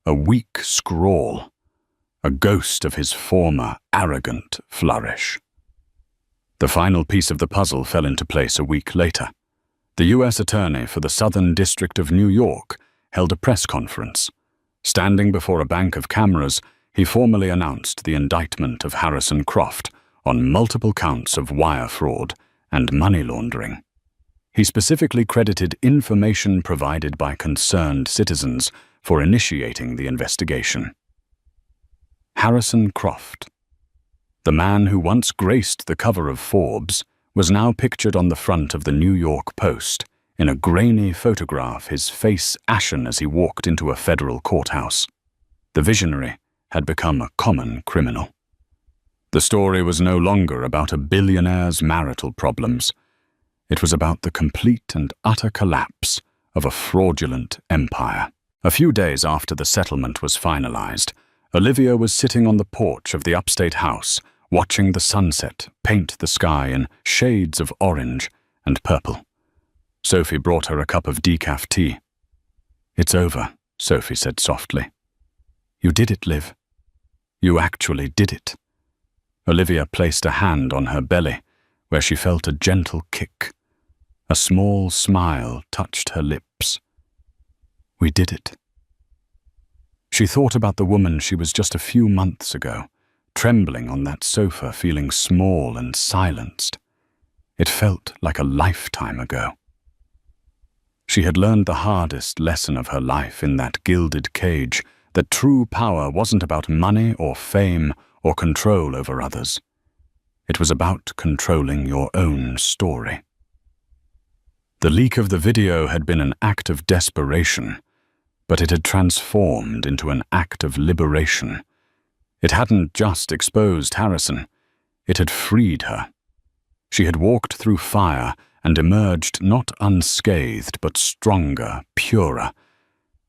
a weak scrawl, a ghost of his former arrogant flourish. The final piece of the puzzle fell into place a week later. The U.S. Attorney for the Southern District of New York held a press conference. Standing before a bank of cameras, he formally announced the indictment of Harrison Croft on multiple counts of wire fraud and money laundering. He specifically credited information provided by concerned citizens for initiating the investigation. Harrison Croft, the man who once graced the cover of Forbes, was now pictured on the front of the New York Post, in a grainy photograph, his face ashen as he walked into a federal courthouse. The visionary had become a common criminal. The story was no longer about a billionaire's marital problems. It was about the complete and utter collapse of a fraudulent empire. A few days after the settlement was finalized, Olivia was sitting on the porch of the upstate house, watching the sunset paint the sky in shades of orange and purple. Sophie brought her a cup of decaf tea. "It's over," Sophie said softly. "You did it, Liv. You actually did it." Olivia placed a hand on her belly, where she felt a gentle kick. A small smile touched her lips. "We did it." She thought about the woman she was just a few months ago, trembling on that sofa, feeling small and silenced. It felt like a lifetime ago. She had learned the hardest lesson of her life in that gilded cage, that true power wasn't about money or fame or control over others. It was about controlling your own story. The leak of the video had been an act of desperation, but it had transformed into an act of liberation. It hadn't just exposed Harrison, it had freed her. She had walked through fire and emerged not unscathed but stronger, purer,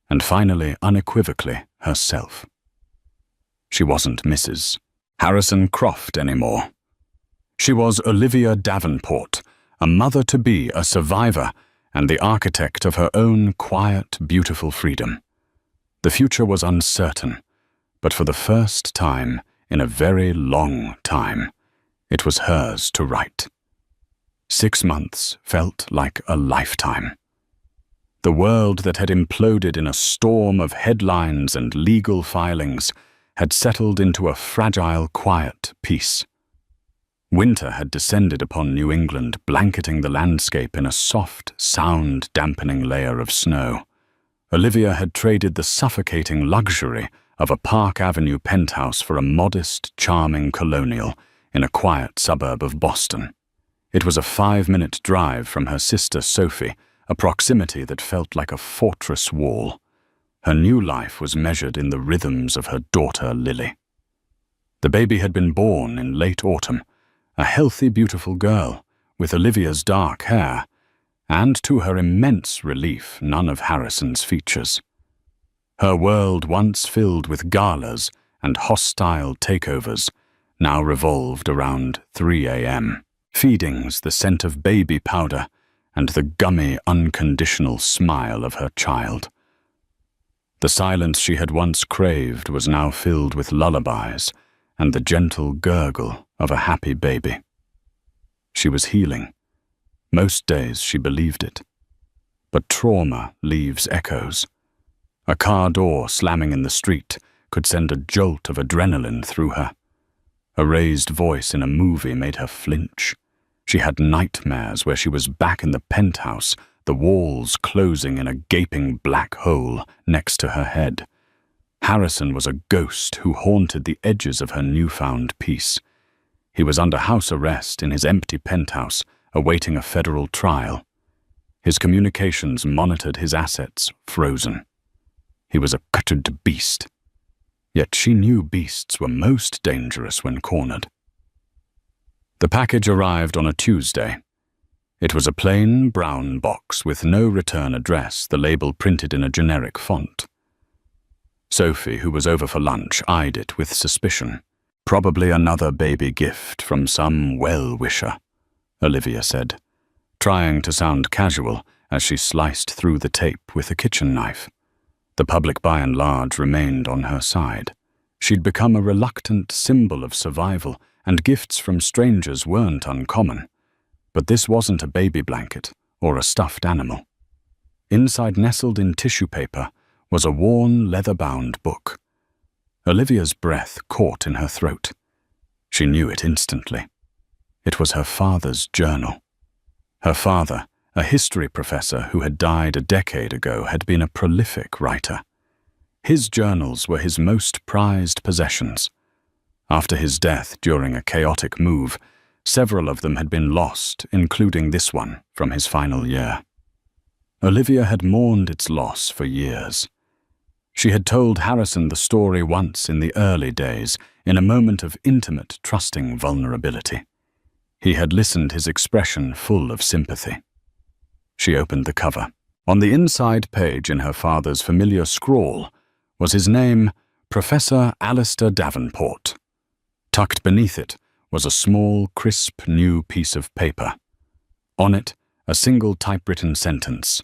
and finally unequivocally herself. She wasn't Mrs. Harrison Croft anymore. She was Olivia Davenport, a mother-to-be, a survivor, and the architect of her own quiet, beautiful freedom. The future was uncertain, but for the first time in a very long time, it was hers to write. 6 months felt like a lifetime. The world that had imploded in a storm of headlines and legal filings had settled into a fragile, quiet peace. Winter had descended upon New England, blanketing the landscape in a soft, sound-dampening layer of snow. Olivia had traded the suffocating luxury of a Park Avenue penthouse for a modest, charming colonial in a quiet suburb of Boston. It was a 5-minute drive from her sister Sophie, a proximity that felt like a fortress wall. Her new life was measured in the rhythms of her daughter Lily. The baby had been born in late autumn, a healthy, beautiful girl with Olivia's dark hair, and to her immense relief, none of Harrison's features. Her world, once filled with galas and hostile takeovers, now revolved around 3 a.m. feedings, the scent of baby powder, and the gummy, unconditional smile of her child. The silence she had once craved was now filled with lullabies and the gentle gurgle of a happy baby. She was healing. Most days she believed it. But trauma leaves echoes. A car door slamming in the street could send a jolt of adrenaline through her. A raised voice in a movie made her flinch. She had nightmares where she was back in the penthouse, the walls closing in a gaping black hole next to her head. Harrison was a ghost who haunted the edges of her newfound peace. He was under house arrest in his empty penthouse, awaiting a federal trial. His communications monitored, his assets frozen. He was a cutted beast. Yet she knew beasts were most dangerous when cornered. The package arrived on a Tuesday. It was a plain brown box with no return address, the label printed in a generic font. Sophie, who was over for lunch, eyed it with suspicion. "Probably another baby gift from some well-wisher," Olivia said, trying to sound casual as she sliced through the tape with a kitchen knife. The public by and large remained on her side. She'd become a reluctant symbol of survival, and gifts from strangers weren't uncommon. But this wasn't a baby blanket or a stuffed animal. Inside, nestled in tissue paper, was a worn, leather-bound book. Olivia's breath caught in her throat. She knew it instantly. It was her father's journal. Her father, a history professor who had died a decade ago, had been a prolific writer. His journals were his most prized possessions. After his death during a chaotic move, several of them had been lost, including this one from his final year. Olivia had mourned its loss for years. She had told Harrison the story once in the early days, in a moment of intimate, trusting vulnerability. He had listened, his expression full of sympathy. She opened the cover. On the inside page, in her father's familiar scrawl, was his name, Professor Alistair Davenport. Tucked beneath it was a small, crisp, new piece of paper. On it, a single typewritten sentence.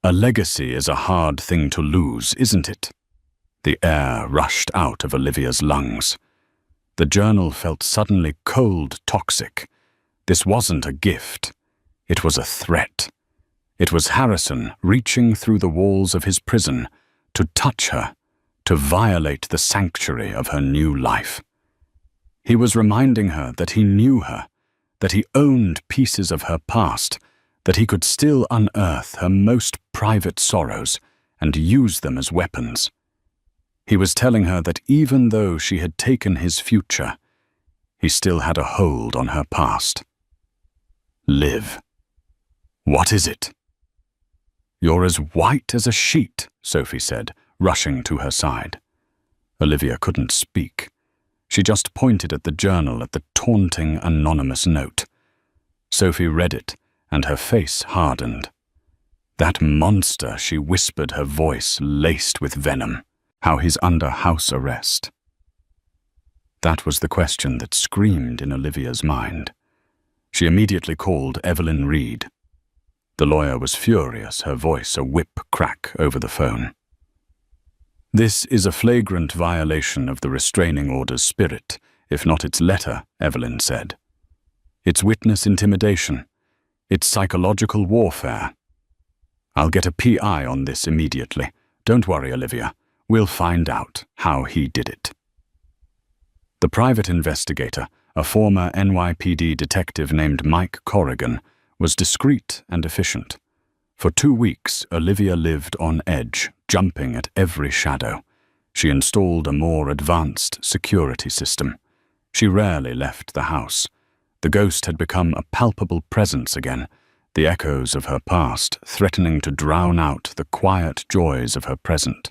A legacy is a hard thing to lose, isn't it? The air rushed out of Olivia's lungs. The journal felt suddenly cold, toxic. This wasn't a gift. It was a threat. It was Harrison reaching through the walls of his prison to touch her, to violate the sanctuary of her new life. He was reminding her that he knew her, that he owned pieces of her past, that he could still unearth her most private sorrows and use them as weapons. He was telling her that even though she had taken his future, he still had a hold on her past. Liv. What is it? You're as white as a sheet, Sophie said, rushing to her side. Olivia couldn't speak. She just pointed at the journal at the taunting anonymous note. Sophie read it, and her face hardened. That monster, she whispered, her voice laced with venom. How he's under house arrest. That was the question that screamed in Olivia's mind. She immediately called Evelyn Reed. The lawyer was furious, her voice a whip crack over the phone. This is a flagrant violation of the restraining order's spirit, if not its letter, Evelyn said. It's witness intimidation. It's psychological warfare. I'll get a PI on this immediately. Don't worry, Olivia. We'll find out how he did it. The private investigator, a former NYPD detective named Mike Corrigan, was discreet and efficient. For 2 weeks, Olivia lived on edge, jumping at every shadow. She installed a more advanced security system. She rarely left the house. The ghost had become a palpable presence again, the echoes of her past threatening to drown out the quiet joys of her present.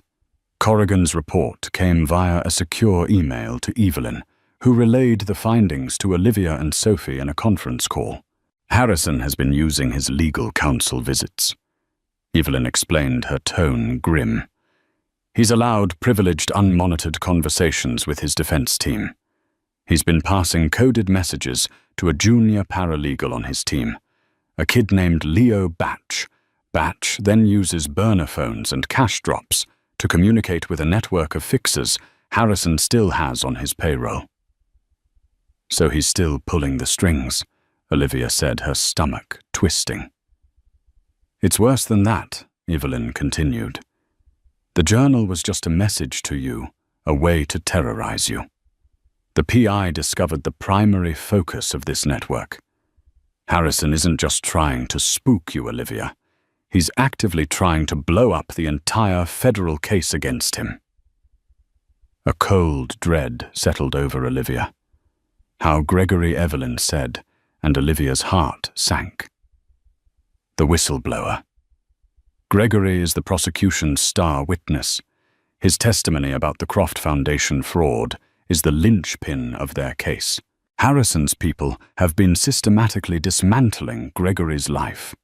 Corrigan's report came via a secure email to Evelyn, who relayed the findings to Olivia and Sophie in a conference call. Harrison has been using his legal counsel visits. Evelyn explained, her tone grim. He's allowed privileged, unmonitored conversations with his defense team. He's been passing coded messages to a junior paralegal on his team, a kid named Leo Batch. Batch then uses burner phones and cash drops to communicate with a network of fixers Harrison still has on his payroll. So he's still pulling the strings, Olivia said, her stomach twisting. It's worse than that, Evelyn continued. The journal was just a message to you, a way to terrorize you. The PI discovered the primary focus of this network. Harrison isn't just trying to spook you, Olivia. He's actively trying to blow up the entire federal case against him. A cold dread settled over Olivia. How Gregory Evelyn said, and Olivia's heart sank. The whistleblower. Gregory is the prosecution's star witness. His testimony about the Croft Foundation fraud is the linchpin of their case. Harrison's people have been systematically dismantling Gregory's life.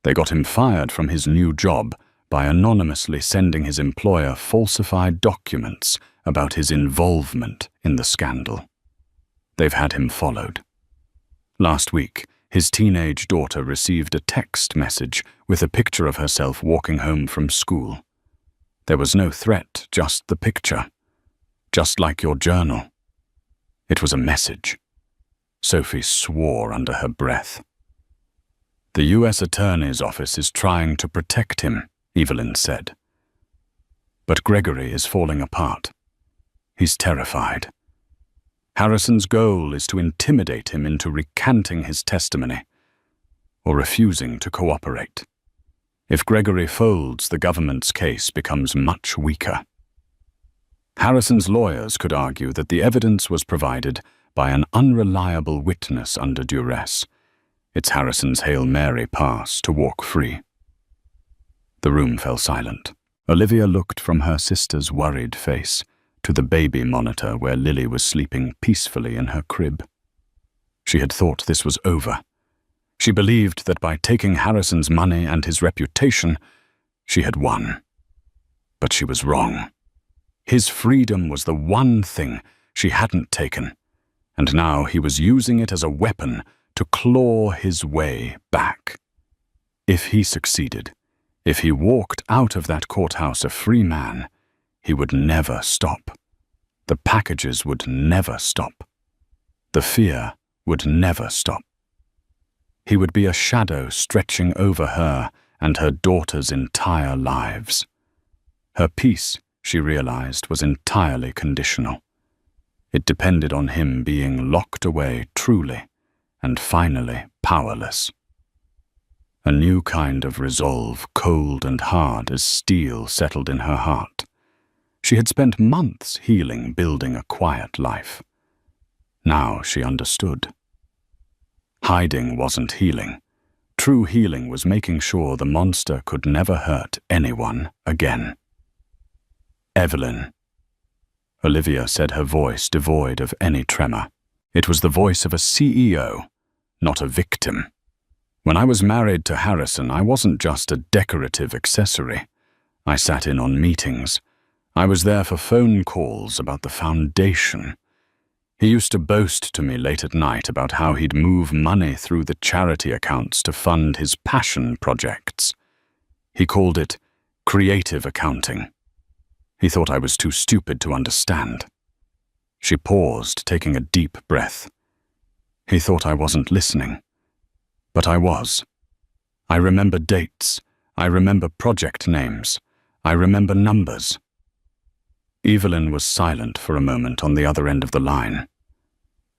They got him fired from his new job by anonymously sending his employer falsified documents about his involvement in the scandal. They've had him followed. Last week, his teenage daughter received a text message with a picture of herself walking home from school. There was no threat, just the picture. Just like your journal. It was a message. Sophie swore under her breath. The U.S. Attorney's Office is trying to protect him, Evelyn said. But Gregory is falling apart. He's terrified. Harrison's goal is to intimidate him into recanting his testimony or refusing to cooperate. If Gregory folds, the government's case becomes much weaker. Harrison's lawyers could argue that the evidence was provided by an unreliable witness under duress. It's Harrison's Hail Mary pass to walk free. The room fell silent. Olivia looked from her sister's worried face to the baby monitor where Lily was sleeping peacefully in her crib. She had thought this was over. She believed that by taking Harrison's money and his reputation, she had won. But she was wrong. His freedom was the one thing she hadn't taken, and now he was using it as a weapon to claw his way back. If he succeeded, If he walked out of that courthouse a free man, he would never stop. The packages would never stop. The fear would never stop. He would be a shadow stretching over her and her daughters' entire lives. Her peace, she realized, was entirely conditional. It depended on him being locked away truly and finally powerless. A new kind of resolve, cold and hard as steel, settled in her heart. She had spent months healing, building a quiet life. Now she understood. Hiding wasn't healing. True healing was making sure the monster could never hurt anyone again. Evelyn. Olivia said, her voice devoid of any tremor. It was the voice of a CEO, not a victim. When I was married to Harrison, I wasn't just a decorative accessory. I sat in on meetings. I was there for phone calls about the foundation. He used to boast to me late at night about how he'd move money through the charity accounts to fund his passion projects. He called it creative accounting. He thought I was too stupid to understand. She paused, taking a deep breath. He thought I wasn't listening. But I was. I remember dates. I remember project names. I remember numbers. Evelyn was silent for a moment on the other end of the line.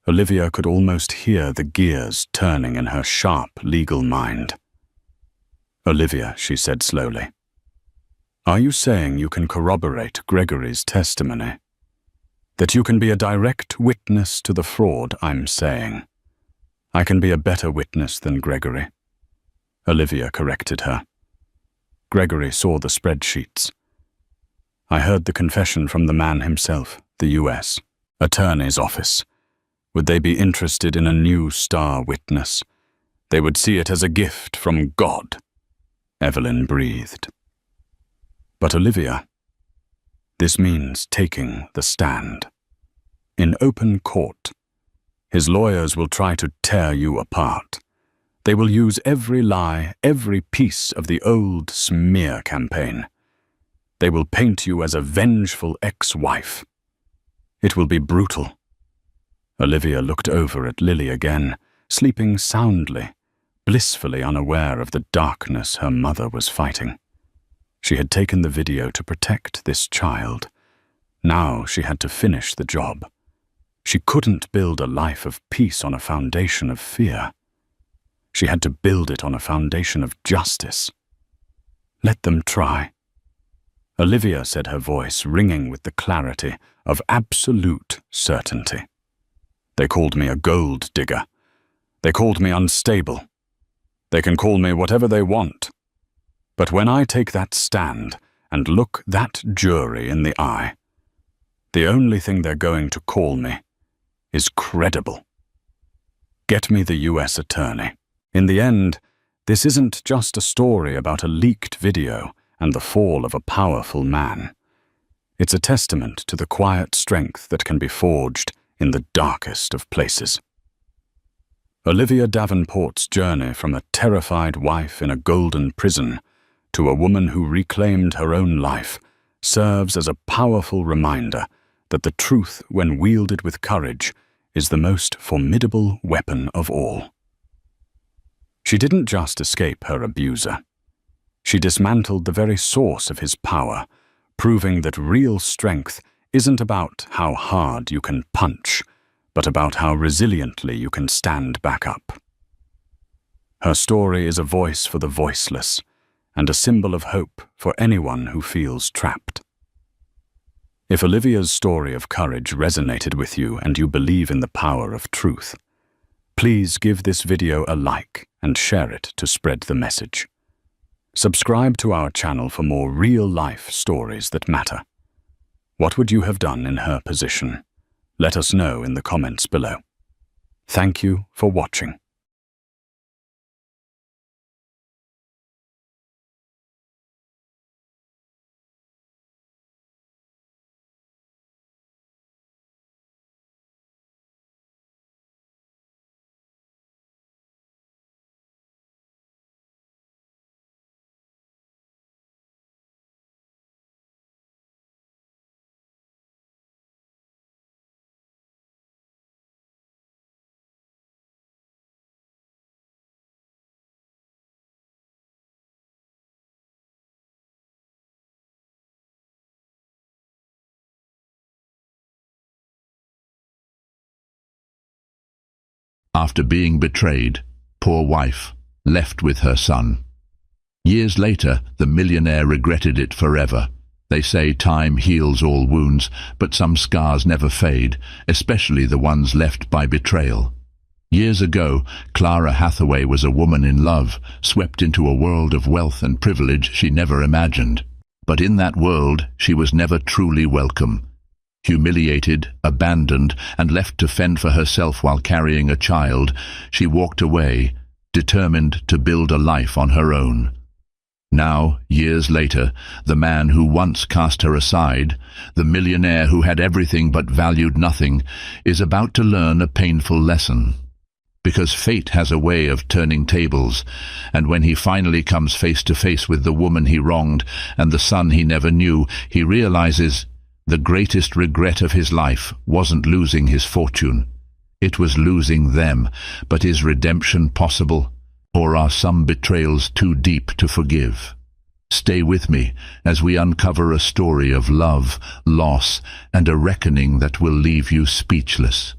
Olivia could almost hear the gears turning in her sharp legal mind. Olivia, she said slowly, are you saying you can corroborate Gregory's testimony? That you can be a direct witness to the fraud I'm saying? I can be a better witness than Gregory. Olivia corrected her. Gregory saw the spreadsheets. I heard the confession from the man himself, the U.S. Attorney's office. Would they be interested in a new star witness? They would see it as a gift from God. Evelyn breathed. But Olivia, this means taking the stand. In open court, his lawyers will try to tear you apart. They will use every lie, every piece of the old smear campaign. They will paint you as a vengeful ex-wife. It will be brutal. Olivia looked over at Lily again, sleeping soundly, blissfully unaware of the darkness her mother was fighting. She had taken the video to protect this child. Now she had to finish the job. She couldn't build a life of peace on a foundation of fear. She had to build it on a foundation of justice. Let them try. Olivia said, her voice ringing with the clarity of absolute certainty. They called me a gold digger. They called me unstable. They can call me whatever they want. But when I take that stand and look that jury in the eye, the only thing they're going to call me is credible. Get me the U.S. attorney. In the end, this isn't just a story about a leaked video and the fall of a powerful man. It's a testament to the quiet strength that can be forged in the darkest of places. Olivia Davenport's journey from a terrified wife in a golden prison to a woman who reclaimed her own life serves as a powerful reminder that the truth, when wielded with courage, is the most formidable weapon of all. She didn't just escape her abuser. She dismantled the very source of his power, proving that real strength isn't about how hard you can punch, but about how resiliently you can stand back up. Her story is a voice for the voiceless, and a symbol of hope for anyone who feels trapped. If Olivia's story of courage resonated with you and you believe in the power of truth, please give this video a like and share it to spread the message. Subscribe to our channel for more real-life stories that matter. What would you have done in her position? Let us know in the comments below. Thank you for watching. After being betrayed, poor wife, left with her son. Years later, the millionaire regretted it forever. They say time heals all wounds, but some scars never fade, especially the ones left by betrayal. Years ago, Clara Hathaway was a woman in love, swept into a world of wealth and privilege she never imagined. But in that world, she was never truly welcome. Humiliated, abandoned, and left to fend for herself while carrying a child, she walked away, determined to build a life on her own. Now, years later, the man who once cast her aside, the millionaire who had everything but valued nothing, is about to learn a painful lesson. Because fate has a way of turning tables, and when he finally comes face to face with the woman he wronged and the son he never knew, he realizes the greatest regret of his life wasn't losing his fortune. It was losing them. But is redemption possible? Or are some betrayals too deep to forgive? Stay with me as we uncover a story of love, loss, and a reckoning that will leave you speechless.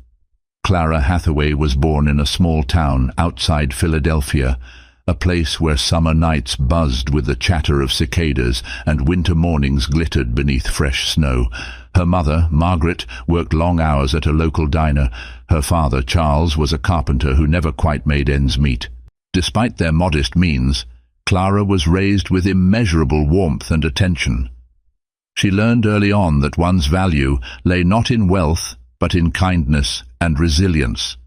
Clara Hathaway was born in a small town outside Philadelphia, a place where summer nights buzzed with the chatter of cicadas and winter mornings glittered beneath fresh snow. Her mother, Margaret, worked long hours at a local diner. Her father, Charles, was a carpenter who never quite made ends meet. Despite their modest means, Clara was raised with immeasurable warmth and attention. She learned early on that one's value lay not in wealth, but in kindness and resilience.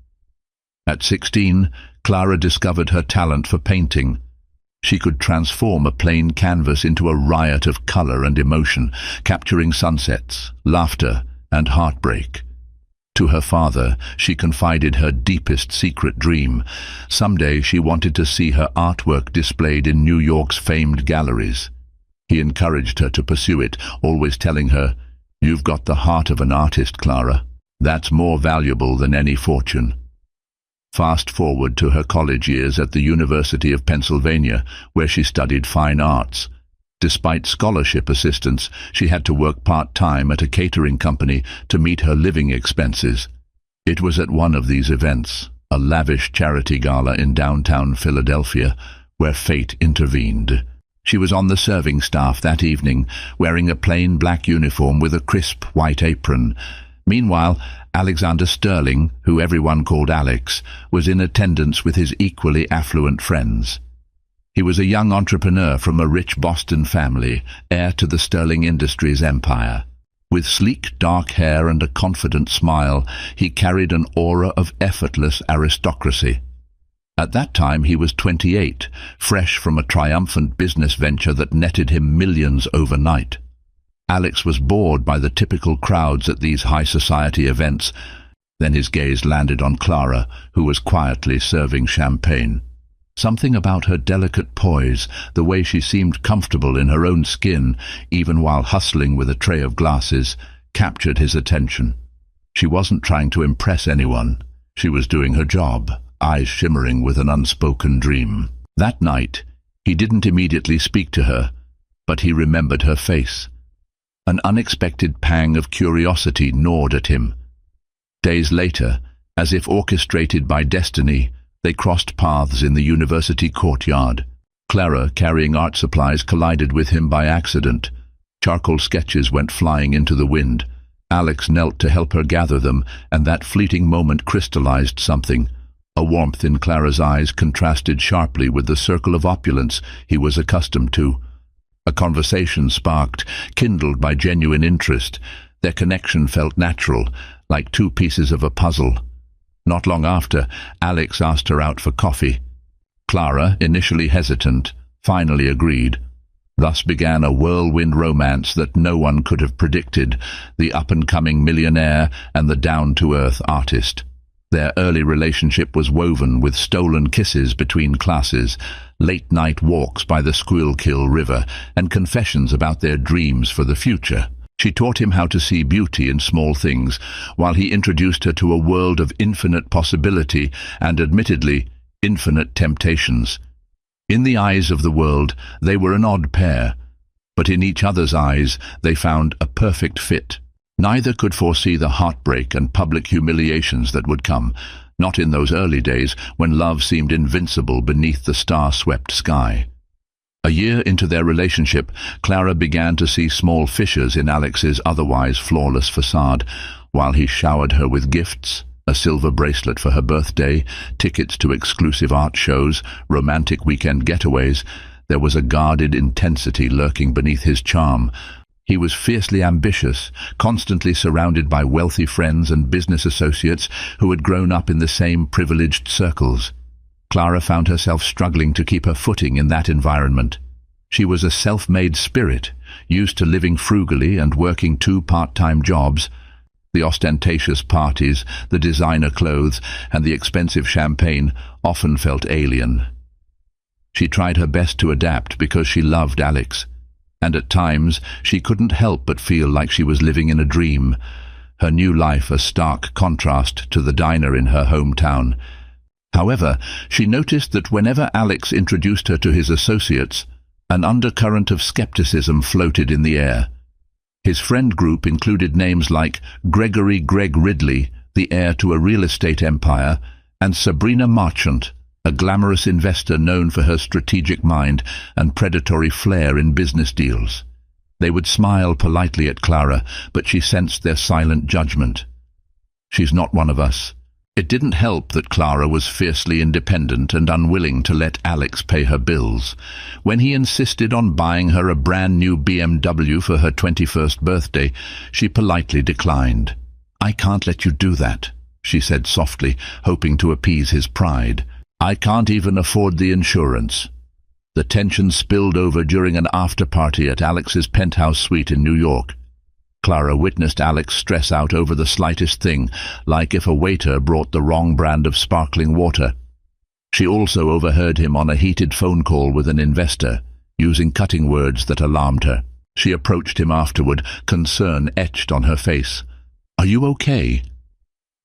At 16, Clara discovered her talent for painting. She could transform a plain canvas into a riot of color and emotion, capturing sunsets, laughter, and heartbreak. To her father, she confided her deepest secret dream. Someday she wanted to see her artwork displayed in New York's famed galleries. He encouraged her to pursue it, always telling her, "You've got the heart of an artist, Clara. That's more valuable than any fortune." Fast forward to her college years at the University of Pennsylvania, where she studied fine arts. Despite scholarship assistance, she had to work part-time at a catering company to meet her living expenses. It was at one of these events, a lavish charity gala in downtown Philadelphia, where fate intervened. She was on the serving staff that evening, wearing a plain black uniform with a crisp white apron. Meanwhile, Alexander Sterling, who everyone called Alex, was in attendance with his equally affluent friends. He was a young entrepreneur from a rich Boston family, heir to the Sterling Industries empire. With sleek dark hair and a confident smile, he carried an aura of effortless aristocracy. At that time he was 28, fresh from a triumphant business venture that netted him millions overnight. Alex was bored by the typical crowds at these high society events. Then his gaze landed on Clara, who was quietly serving champagne. Something about her delicate poise, the way she seemed comfortable in her own skin, even while hustling with a tray of glasses, captured his attention. She wasn't trying to impress anyone. She was doing her job, eyes shimmering with an unspoken dream. That night, he didn't immediately speak to her, but he remembered her face. An unexpected pang of curiosity gnawed at him. Days later, as if orchestrated by destiny, they crossed paths in the university courtyard. Clara, carrying art supplies, collided with him by accident. Charcoal sketches went flying into the wind. Alex knelt to help her gather them, and that fleeting moment crystallized something. A warmth in Clara's eyes contrasted sharply with the circle of opulence he was accustomed to. A conversation sparked, kindled by genuine interest. Their connection felt natural, like two pieces of a puzzle. Not long after, Alex asked her out for coffee. Clara, initially hesitant, finally agreed. Thus began a whirlwind romance that no one could have predicted, the up-and-coming millionaire and the down-to-earth artist. Their early relationship was woven with stolen kisses between classes, late-night walks by the Squealkill River, and confessions about their dreams for the future. She taught him how to see beauty in small things, while he introduced her to a world of infinite possibility and, admittedly, infinite temptations. In the eyes of the world, they were an odd pair, but in each other's eyes they found a perfect fit. Neither could foresee the heartbreak and public humiliations that would come. Not in those early days when love seemed invincible beneath the star-swept sky. A year into their relationship, Clara began to see small fissures in Alex's otherwise flawless facade. While he showered her with gifts, a silver bracelet for her birthday, tickets to exclusive art shows, romantic weekend getaways, there was a guarded intensity lurking beneath his charm. He was fiercely ambitious, constantly surrounded by wealthy friends and business associates who had grown up in the same privileged circles. Clara found herself struggling to keep her footing in that environment. She was a self-made spirit, used to living frugally and working 2 part-time jobs. The ostentatious parties, the designer clothes, and the expensive champagne often felt alien. She tried her best to adapt because she loved Alex, and at times she couldn't help but feel like she was living in a dream, her new life a stark contrast to the diner in her hometown. However, she noticed that whenever Alex introduced her to his associates, an undercurrent of skepticism floated in the air. His friend group included names like Gregory "Greg" Ridley, the heir to a real estate empire, and Sabrina Marchant, a glamorous investor known for her strategic mind and predatory flair in business deals. They would smile politely at Clara, but she sensed their silent judgment. "She's not one of us." It didn't help that Clara was fiercely independent and unwilling to let Alex pay her bills. When he insisted on buying her a brand new BMW for her 21st birthday, she politely declined. "I can't let you do that," she said softly, hoping to appease his pride. "I can't even afford the insurance." The tension spilled over during an after-party at Alex's penthouse suite in New York. Clara witnessed Alex stress out over the slightest thing, like if a waiter brought the wrong brand of sparkling water. She also overheard him on a heated phone call with an investor, using cutting words that alarmed her. She approached him afterward, concern etched on her face. "Are you okay?"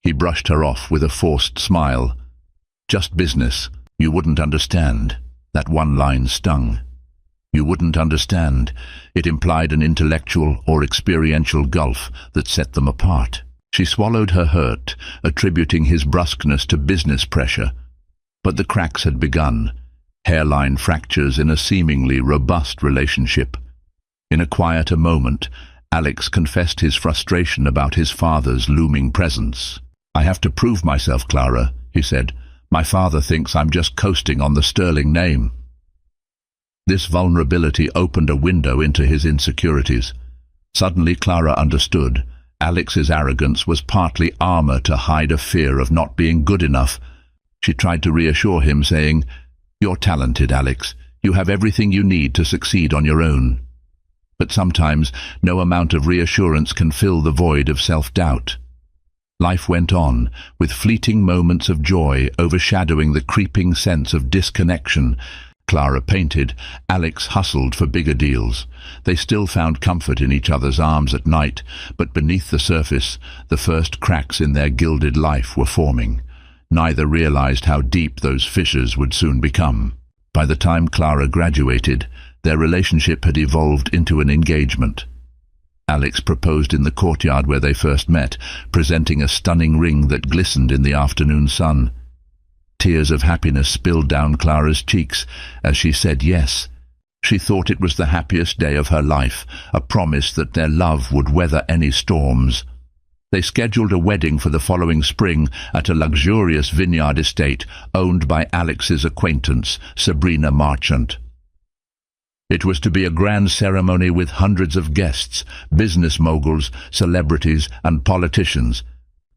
He brushed her off with a forced smile. "Just business. You wouldn't understand." That one line stung. You wouldn't understand. It implied an intellectual or experiential gulf that set them apart. She swallowed her hurt, attributing his brusqueness to business pressure. But the cracks had begun, hairline fractures in a seemingly robust relationship. In a quieter moment, Alex confessed his frustration about his father's looming presence. "I have to prove myself, Clara," he said. "My father thinks I'm just coasting on the sterling name." This vulnerability opened a window into his insecurities. Suddenly Clara understood. Alex's arrogance was partly armor to hide a fear of not being good enough. She tried to reassure him, saying, "You're talented, Alex. You have everything you need to succeed on your own." But sometimes no amount of reassurance can fill the void of self-doubt. Life went on, with fleeting moments of joy overshadowing the creeping sense of disconnection. Clara painted, Alex hustled for bigger deals. They still found comfort in each other's arms at night, but beneath the surface, the first cracks in their gilded life were forming. Neither realized how deep those fissures would soon become. By the time Clara graduated, their relationship had evolved into an engagement. Alex proposed in the courtyard where they first met, presenting a stunning ring that glistened in the afternoon sun. Tears of happiness spilled down Clara's cheeks as she said yes. She thought it was the happiest day of her life, a promise that their love would weather any storms. They scheduled a wedding for the following spring at a luxurious vineyard estate owned by Alex's acquaintance, Sabrina Marchant. It was to be a grand ceremony with hundreds of guests, business moguls, celebrities, and politicians.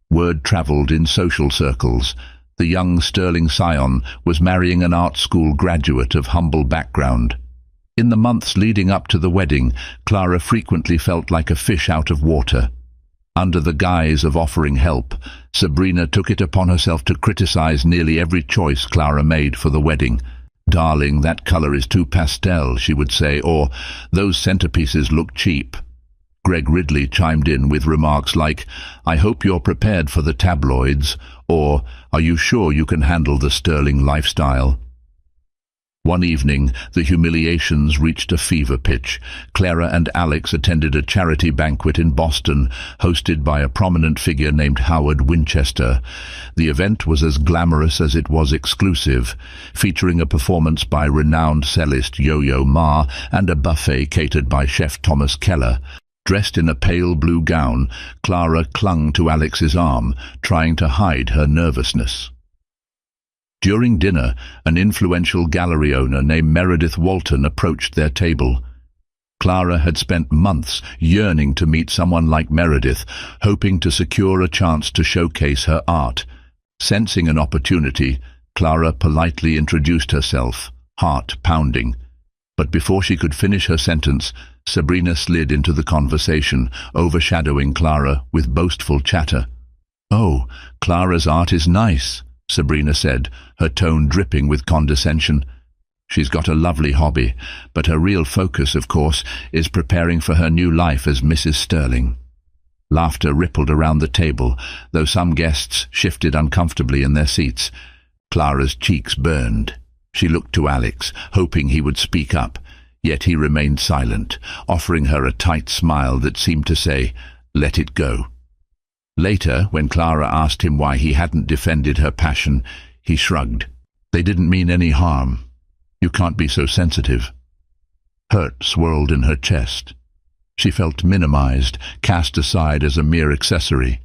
Word traveled in social circles. The young sterling scion was marrying an art school graduate of humble background. In the months leading up to the wedding, Clara frequently felt like a fish out of water. Under the guise of offering help, Sabrina took it upon herself to criticize nearly every choice Clara made for the wedding. "Darling, that color is too pastel," she would say, or "those centerpieces look cheap." Greg Ridley chimed in with remarks like, "I hope you're prepared for the tabloids," or "Are you sure you can handle the sterling lifestyle?" One evening, the humiliations reached a fever pitch. Clara and Alex attended a charity banquet in Boston, hosted by a prominent figure named Howard Winchester. The event was as glamorous as it was exclusive, featuring a performance by renowned cellist Yo-Yo Ma and a buffet catered by chef Thomas Keller. Dressed in a pale blue gown, Clara clung to Alex's arm, trying to hide her nervousness. During dinner, an influential gallery owner named Meredith Walton approached their table. Clara had spent months yearning to meet someone like Meredith, hoping to secure a chance to showcase her art. Sensing an opportunity, Clara politely introduced herself, heart pounding. But before she could finish her sentence, Sabrina slid into the conversation, overshadowing Clara with boastful chatter. "Oh, Clara's art is nice," Sabrina said, her tone dripping with condescension. "She's got a lovely hobby, but her real focus, of course, is preparing for her new life as Mrs. Sterling." Laughter rippled around the table, though some guests shifted uncomfortably in their seats. Clara's cheeks burned. She looked to Alex, hoping he would speak up, yet he remained silent, offering her a tight smile that seemed to say, "Let it go." Later, when Clara asked him why he hadn't defended her passion, he shrugged. "They didn't mean any harm. You can't be so sensitive." Hurt swirled in her chest. She felt minimized, cast aside as a mere accessory.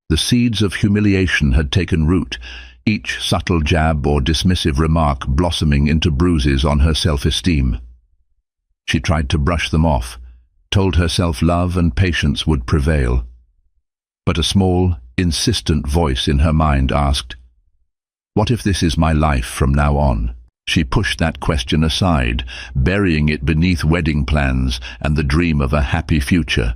The seeds of humiliation had taken root, each subtle jab or dismissive remark blossoming into bruises on her self-esteem. She tried to brush them off, told herself love and patience would prevail. But a small, insistent voice in her mind asked, "What if this is my life from now on?" She pushed that question aside, burying it beneath wedding plans and the dream of a happy future.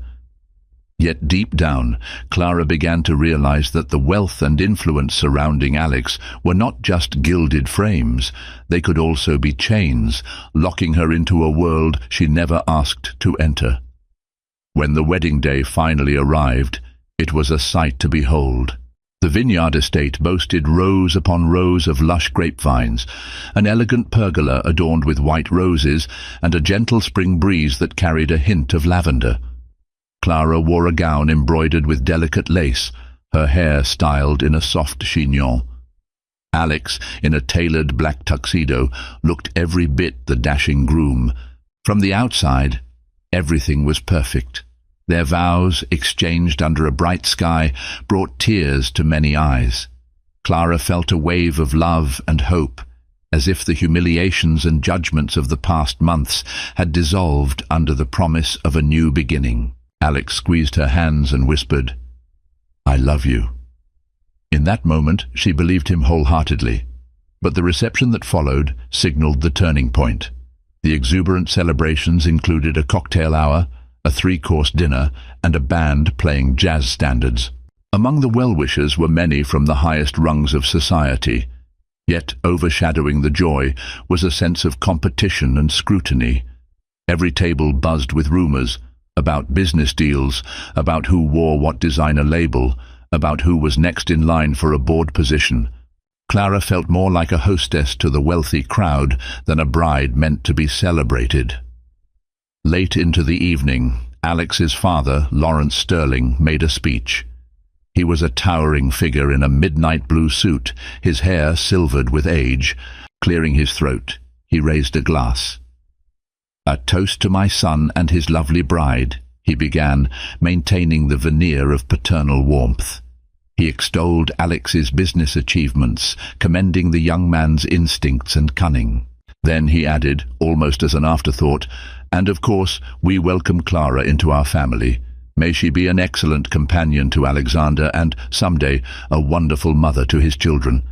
Yet deep down, Clara began to realize that the wealth and influence surrounding Alex were not just gilded frames. They could also be chains, locking her into a world she never asked to enter. When the wedding day finally arrived, it was a sight to behold. The vineyard estate boasted rows upon rows of lush grapevines, an elegant pergola adorned with white roses, and a gentle spring breeze that carried a hint of lavender. Clara wore a gown embroidered with delicate lace, her hair styled in a soft chignon. Alex, in a tailored black tuxedo, looked every bit the dashing groom. From the outside, everything was perfect. Their vows, exchanged under a bright sky, brought tears to many eyes. Clara felt a wave of love and hope, as if the humiliations and judgments of the past months had dissolved under the promise of a new beginning. Alex squeezed her hands and whispered, "I love you." In that moment, she believed him wholeheartedly, but the reception that followed signaled the turning point. The exuberant celebrations included a cocktail hour, a 3-course dinner, and a band playing jazz standards. Among the well-wishers were many from the highest rungs of society, yet overshadowing the joy was a sense of competition and scrutiny. Every table buzzed with rumors about business deals, about who wore what designer label, about who was next in line for a board position. Clara felt more like a hostess to the wealthy crowd than a bride meant to be celebrated. Late into the evening, Alex's father, Lawrence Sterling, made a speech. He was a towering figure in a midnight blue suit, his hair silvered with age. Clearing his throat, he raised a glass. "A toast to my son and his lovely bride," he began, maintaining the veneer of paternal warmth. He extolled Alex's business achievements, commending the young man's instincts and cunning. Then he added, almost as an afterthought, "And of course, we welcome Clara into our family. May she be an excellent companion to Alexander and, someday, a wonderful mother to his children."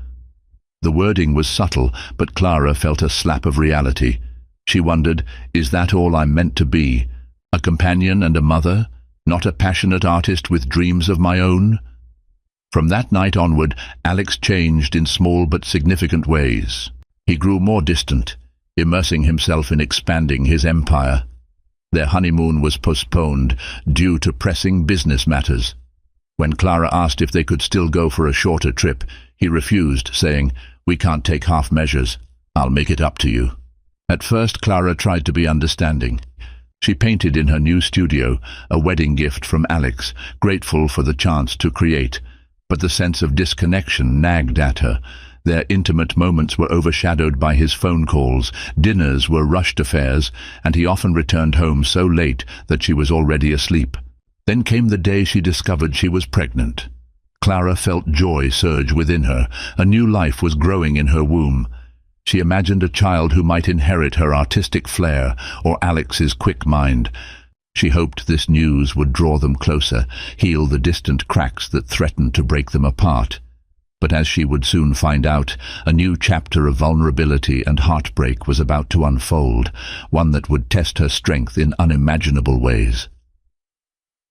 The wording was subtle, but Clara felt a slap of reality. She wondered, is that all I'm meant to be? A companion and a mother? Not a passionate artist with dreams of my own? From that night onward, Alex changed in small but significant ways. He grew more distant, immersing himself in expanding his empire. Their honeymoon was postponed due to pressing business matters. When Clara asked if they could still go for a shorter trip, he refused, saying, "We can't take half measures. I'll make it up to you." At first, Clara tried to be understanding. She painted in her new studio, a wedding gift from Alex, grateful for the chance to create. But the sense of disconnection nagged at her. Their intimate moments were overshadowed by his phone calls, dinners were rushed affairs, and he often returned home so late that she was already asleep. Then came the day she discovered she was pregnant. Clara felt joy surge within her. A new life was growing in her womb. She imagined a child who might inherit her artistic flair or Alex's quick mind. She hoped this news would draw them closer, heal the distant cracks that threatened to break them apart. But as she would soon find out, a new chapter of vulnerability and heartbreak was about to unfold, one that would test her strength in unimaginable ways.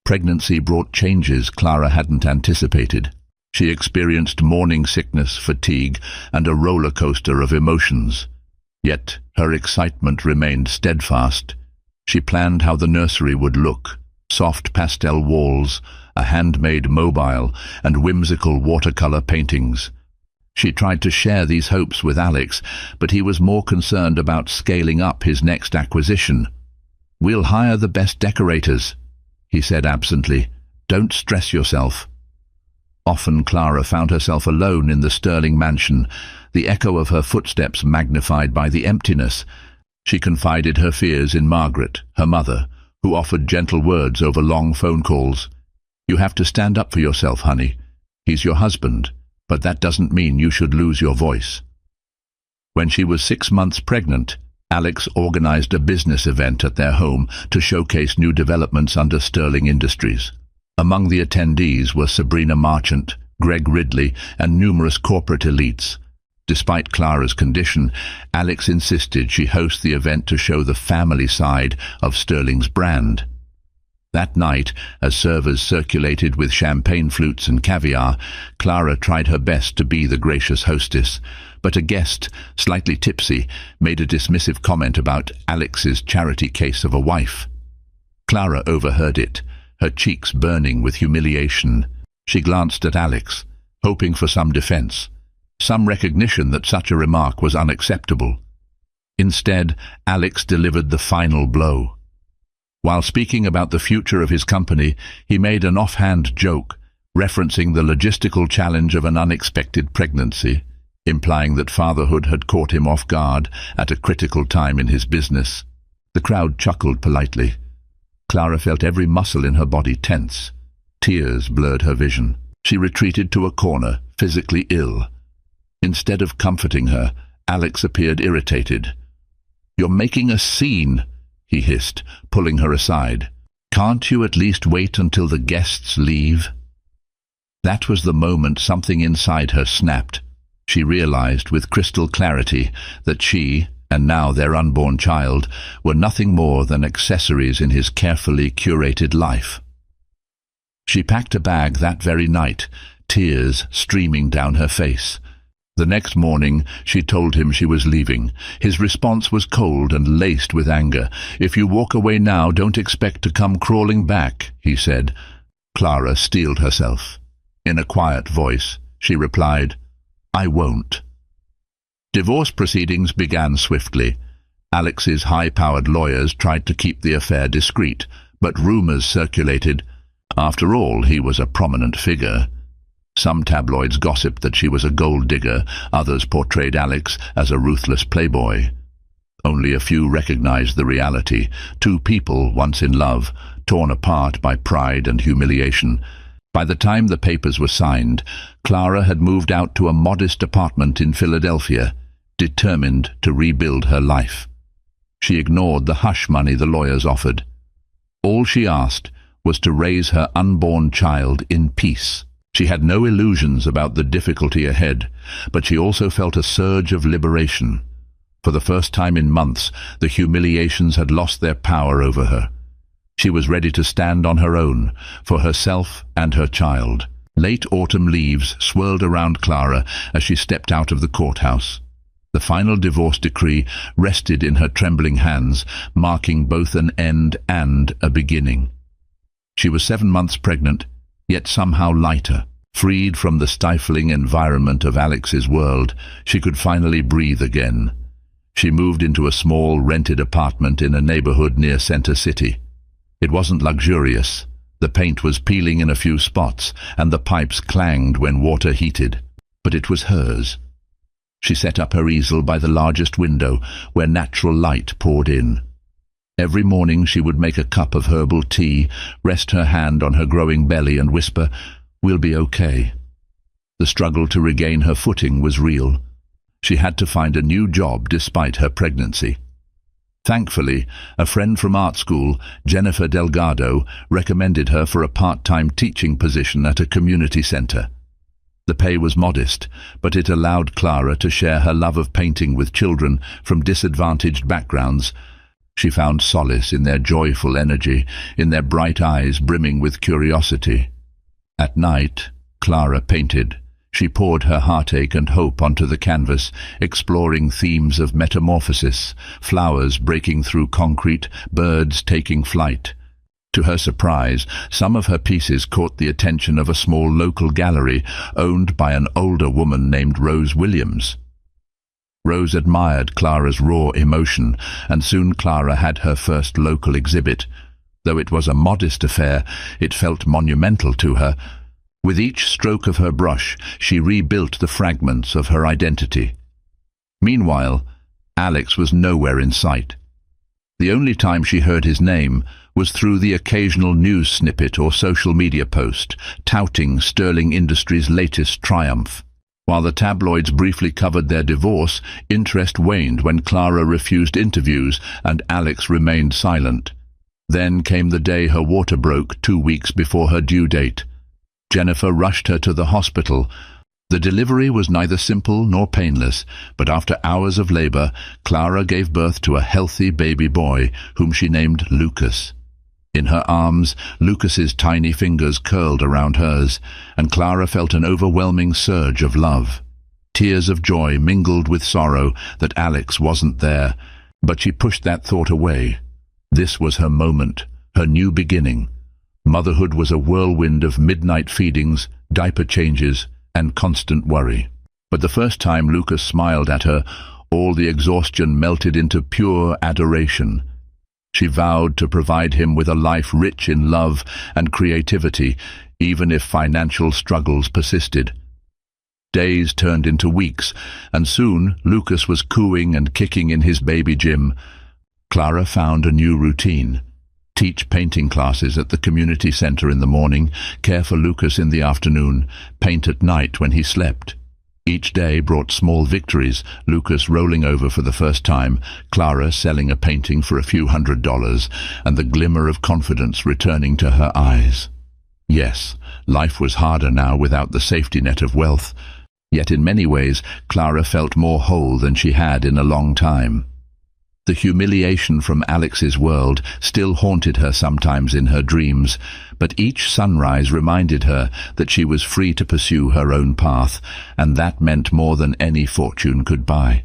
Pregnancy brought changes Clara hadn't anticipated. She experienced morning sickness, fatigue, and a roller coaster of emotions. Yet her excitement remained steadfast. She planned how the nursery would look: soft pastel walls, a handmade mobile, and whimsical watercolor paintings. She tried to share these hopes with Alex, but he was more concerned about scaling up his next acquisition. "We'll hire the best decorators," he said absently. "Don't stress yourself." Often Clara found herself alone in the Sterling mansion, the echo of her footsteps magnified by the emptiness. She confided her fears in Margaret, her mother, who offered gentle words over long phone calls. "You have to stand up for yourself, honey. He's your husband, but that doesn't mean you should lose your voice." When she was 6 months pregnant, Alex organized a business event at their home to showcase new developments under Sterling Industries. Among the attendees were Sabrina Marchant, Greg Ridley, and numerous corporate elites. Despite Clara's condition, Alex insisted she host the event to show the family side of Sterling's brand. That night, as servers circulated with champagne flutes and caviar, Clara tried her best to be the gracious hostess, but a guest, slightly tipsy, made a dismissive comment about Alex's charity case of a wife. Clara overheard it, her cheeks burning with humiliation. She glanced at Alex, hoping for some defense, some recognition that such a remark was unacceptable. Instead, Alex delivered the final blow. While speaking about the future of his company, he made an offhand joke, referencing the logistical challenge of an unexpected pregnancy, implying that fatherhood had caught him off guard at a critical time in his business. The crowd chuckled politely. Clara felt every muscle in her body tense. Tears blurred her vision. She retreated to a corner, physically ill. Instead of comforting her, Alex appeared irritated. "You're making a scene," he hissed, pulling her aside. "Can't you at least wait until the guests leave?" That was the moment something inside her snapped. She realized with crystal clarity that she, and now their unborn child, were nothing more than accessories in his carefully curated life. She packed a bag that very night, tears streaming down her face. The next morning, she told him she was leaving. His response was cold and laced with anger. "If you walk away now, don't expect to come crawling back," he said. Clara steeled herself. In a quiet voice, she replied, "I won't." Divorce proceedings began swiftly. Alex's high-powered lawyers tried to keep the affair discreet, but rumors circulated. After all, he was a prominent figure. Some tabloids gossiped that she was a gold digger, others portrayed Alex as a ruthless playboy. Only a few recognized the reality: two people once in love, torn apart by pride and humiliation. By the time the papers were signed, Clara had moved out to a modest apartment in Philadelphia, determined to rebuild her life. She ignored the hush money the lawyers offered. All she asked was to raise her unborn child in peace. She had no illusions about the difficulty ahead, but she also felt a surge of liberation. For the first time in months, the humiliations had lost their power over her. She was ready to stand on her own, for herself and her child. Late autumn leaves swirled around Clara as she stepped out of the courthouse. The final divorce decree rested in her trembling hands, marking both an end and a beginning. She was 7 months pregnant, yet somehow lighter. Freed from the stifling environment of Alex's world, she could finally breathe again. She moved into a small rented apartment in a neighborhood near Center City. It wasn't luxurious. The paint was peeling in a few spots, and the pipes clanged when water heated. But it was hers. She set up her easel by the largest window, where natural light poured in. Every morning she would make a cup of herbal tea, rest her hand on her growing belly and whisper, "We'll be okay." The struggle to regain her footing was real. She had to find a new job despite her pregnancy. Thankfully, a friend from art school, Jennifer Delgado, recommended her for a part-time teaching position at a community center. The pay was modest, but it allowed Clara to share her love of painting with children from disadvantaged backgrounds. She found solace in their joyful energy, in their bright eyes brimming with curiosity. At night, Clara painted. She poured her heartache and hope onto the canvas, exploring themes of metamorphosis, flowers breaking through concrete, birds taking flight. To her surprise, some of her pieces caught the attention of a small local gallery owned by an older woman named Rose Williams. Rose admired Clara's raw emotion, and soon Clara had her first local exhibit. Though it was a modest affair, it felt monumental to her. With each stroke of her brush, she rebuilt the fragments of her identity. Meanwhile, Alex was nowhere in sight. The only time she heard his name was through the occasional news snippet or social media post, touting Sterling Industries' latest triumph. While the tabloids briefly covered their divorce, interest waned when Clara refused interviews and Alex remained silent. Then came the day her water broke 2 weeks before her due date. Jennifer rushed her to the hospital. The delivery was neither simple nor painless, but after hours of labor, Clara gave birth to a healthy baby boy, whom she named Lucas. In her arms, Lucas's tiny fingers curled around hers, and Clara felt an overwhelming surge of love. Tears of joy mingled with sorrow that Alex wasn't there, but she pushed that thought away. This was her moment, her new beginning. Motherhood was a whirlwind of midnight feedings, diaper changes, and constant worry. But the first time Lucas smiled at her, all the exhaustion melted into pure adoration. She vowed to provide him with a life rich in love and creativity, even if financial struggles persisted. Days turned into weeks, and soon Lucas was cooing and kicking in his baby gym. Clara found a new routine. Teach painting classes at the community center in the morning, care for Lucas in the afternoon, paint at night when he slept. Each day brought small victories, Lucas rolling over for the first time, Clara selling a painting for a few $100s, and the glimmer of confidence returning to her eyes. Yes, life was harder now without the safety net of wealth. Yet in many ways, Clara felt more whole than she had in a long time. The humiliation from Alex's world still haunted her sometimes in her dreams, but each sunrise reminded her that she was free to pursue her own path, and that meant more than any fortune could buy.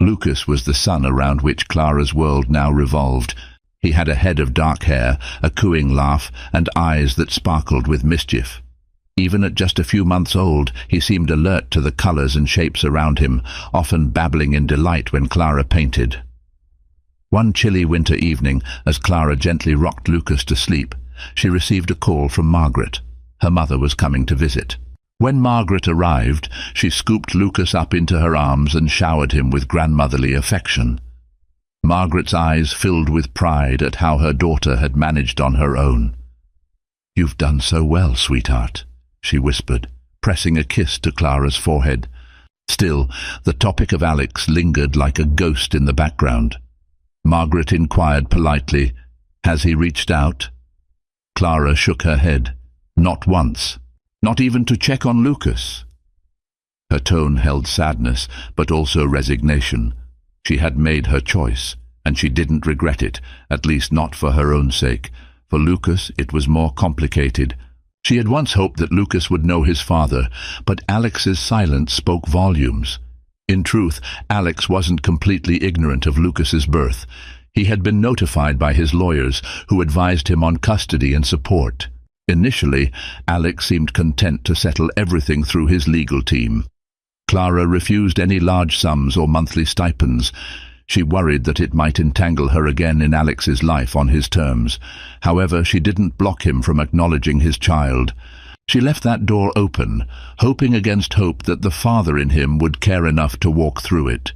Lucas was the sun around which Clara's world now revolved. He had a head of dark hair, a cooing laugh, and eyes that sparkled with mischief. Even at just a few months old, he seemed alert to the colors and shapes around him, often babbling in delight when Clara painted. One chilly winter evening, as Clara gently rocked Lucas to sleep, she received a call from Margaret. Her mother was coming to visit. When Margaret arrived, she scooped Lucas up into her arms and showered him with grandmotherly affection. Margaret's eyes filled with pride at how her daughter had managed on her own. "You've done so well, sweetheart," she whispered, pressing a kiss to Clara's forehead. Still, the topic of Alex lingered like a ghost in the background. Margaret inquired politely, "Has he reached out?" Clara shook her head. Not once. Not even to check on Lucas. Her tone held sadness, but also resignation. She had made her choice, and she didn't regret it, at least not for her own sake. For Lucas, it was more complicated. She had once hoped that Lucas would know his father, but Alex's silence spoke volumes. In truth, Alex wasn't completely ignorant of Lucas's birth. He had been notified by his lawyers, who advised him on custody and support. Initially, Alex seemed content to settle everything through his legal team. Clara refused any large sums or monthly stipends. She worried that it might entangle her again in Alex's life on his terms. However, she didn't block him from acknowledging his child. She left that door open, hoping against hope that the father in him would care enough to walk through it.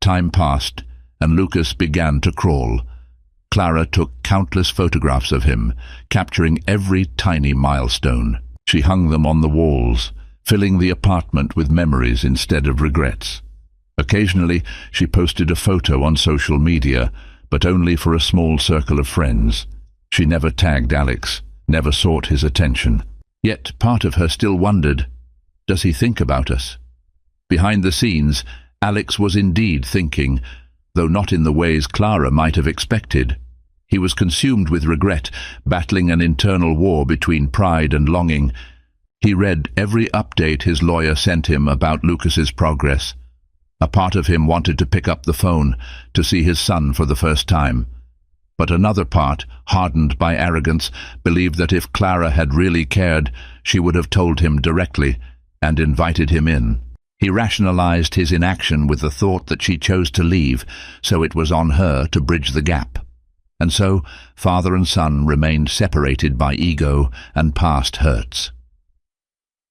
Time passed, and Lucas began to crawl. Clara took countless photographs of him, capturing every tiny milestone. She hung them on the walls, filling the apartment with memories instead of regrets. Occasionally, she posted a photo on social media, but only for a small circle of friends. She never tagged Alex, never sought his attention. Yet part of her still wondered, does he think about us? Behind the scenes, Alex was indeed thinking, though not in the ways Clara might have expected. He was consumed with regret, battling an internal war between pride and longing. He read every update his lawyer sent him about Lucas's progress. A part of him wanted to pick up the phone to see his son for the first time. But another part, hardened by arrogance, believed that if Clara had really cared, she would have told him directly and invited him in. He rationalized his inaction with the thought that she chose to leave, so it was on her to bridge the gap. And so, father and son remained separated by ego and past hurts.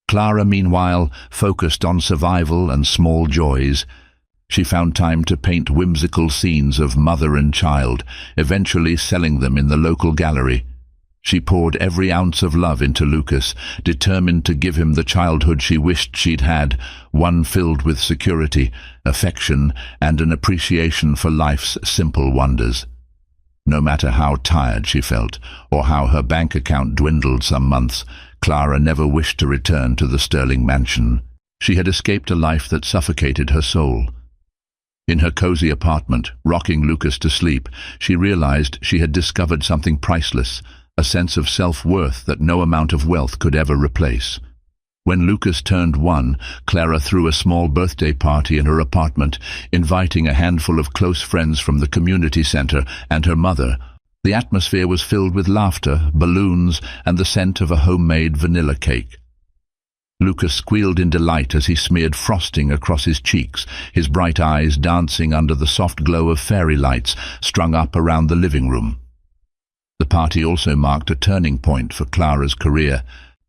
Clara, meanwhile, focused on survival and small joys. She found time to paint whimsical scenes of mother and child, eventually selling them in the local gallery. She poured every ounce of love into Lucas, determined to give him the childhood she wished she'd had, one filled with security, affection, and an appreciation for life's simple wonders. No matter how tired she felt, or how her bank account dwindled some months, Clara never wished to return to the Sterling mansion. She had escaped a life that suffocated her soul. In her cozy apartment, rocking Lucas to sleep, she realized she had discovered something priceless, a sense of self-worth that no amount of wealth could ever replace. When Lucas turned 1, Clara threw a small birthday party in her apartment, inviting a handful of close friends from the community center and her mother. The atmosphere was filled with laughter, balloons, and the scent of a homemade vanilla cake. Lucas squealed in delight as he smeared frosting across his cheeks, his bright eyes dancing under the soft glow of fairy lights strung up around the living room. The party also marked a turning point for Clara's career.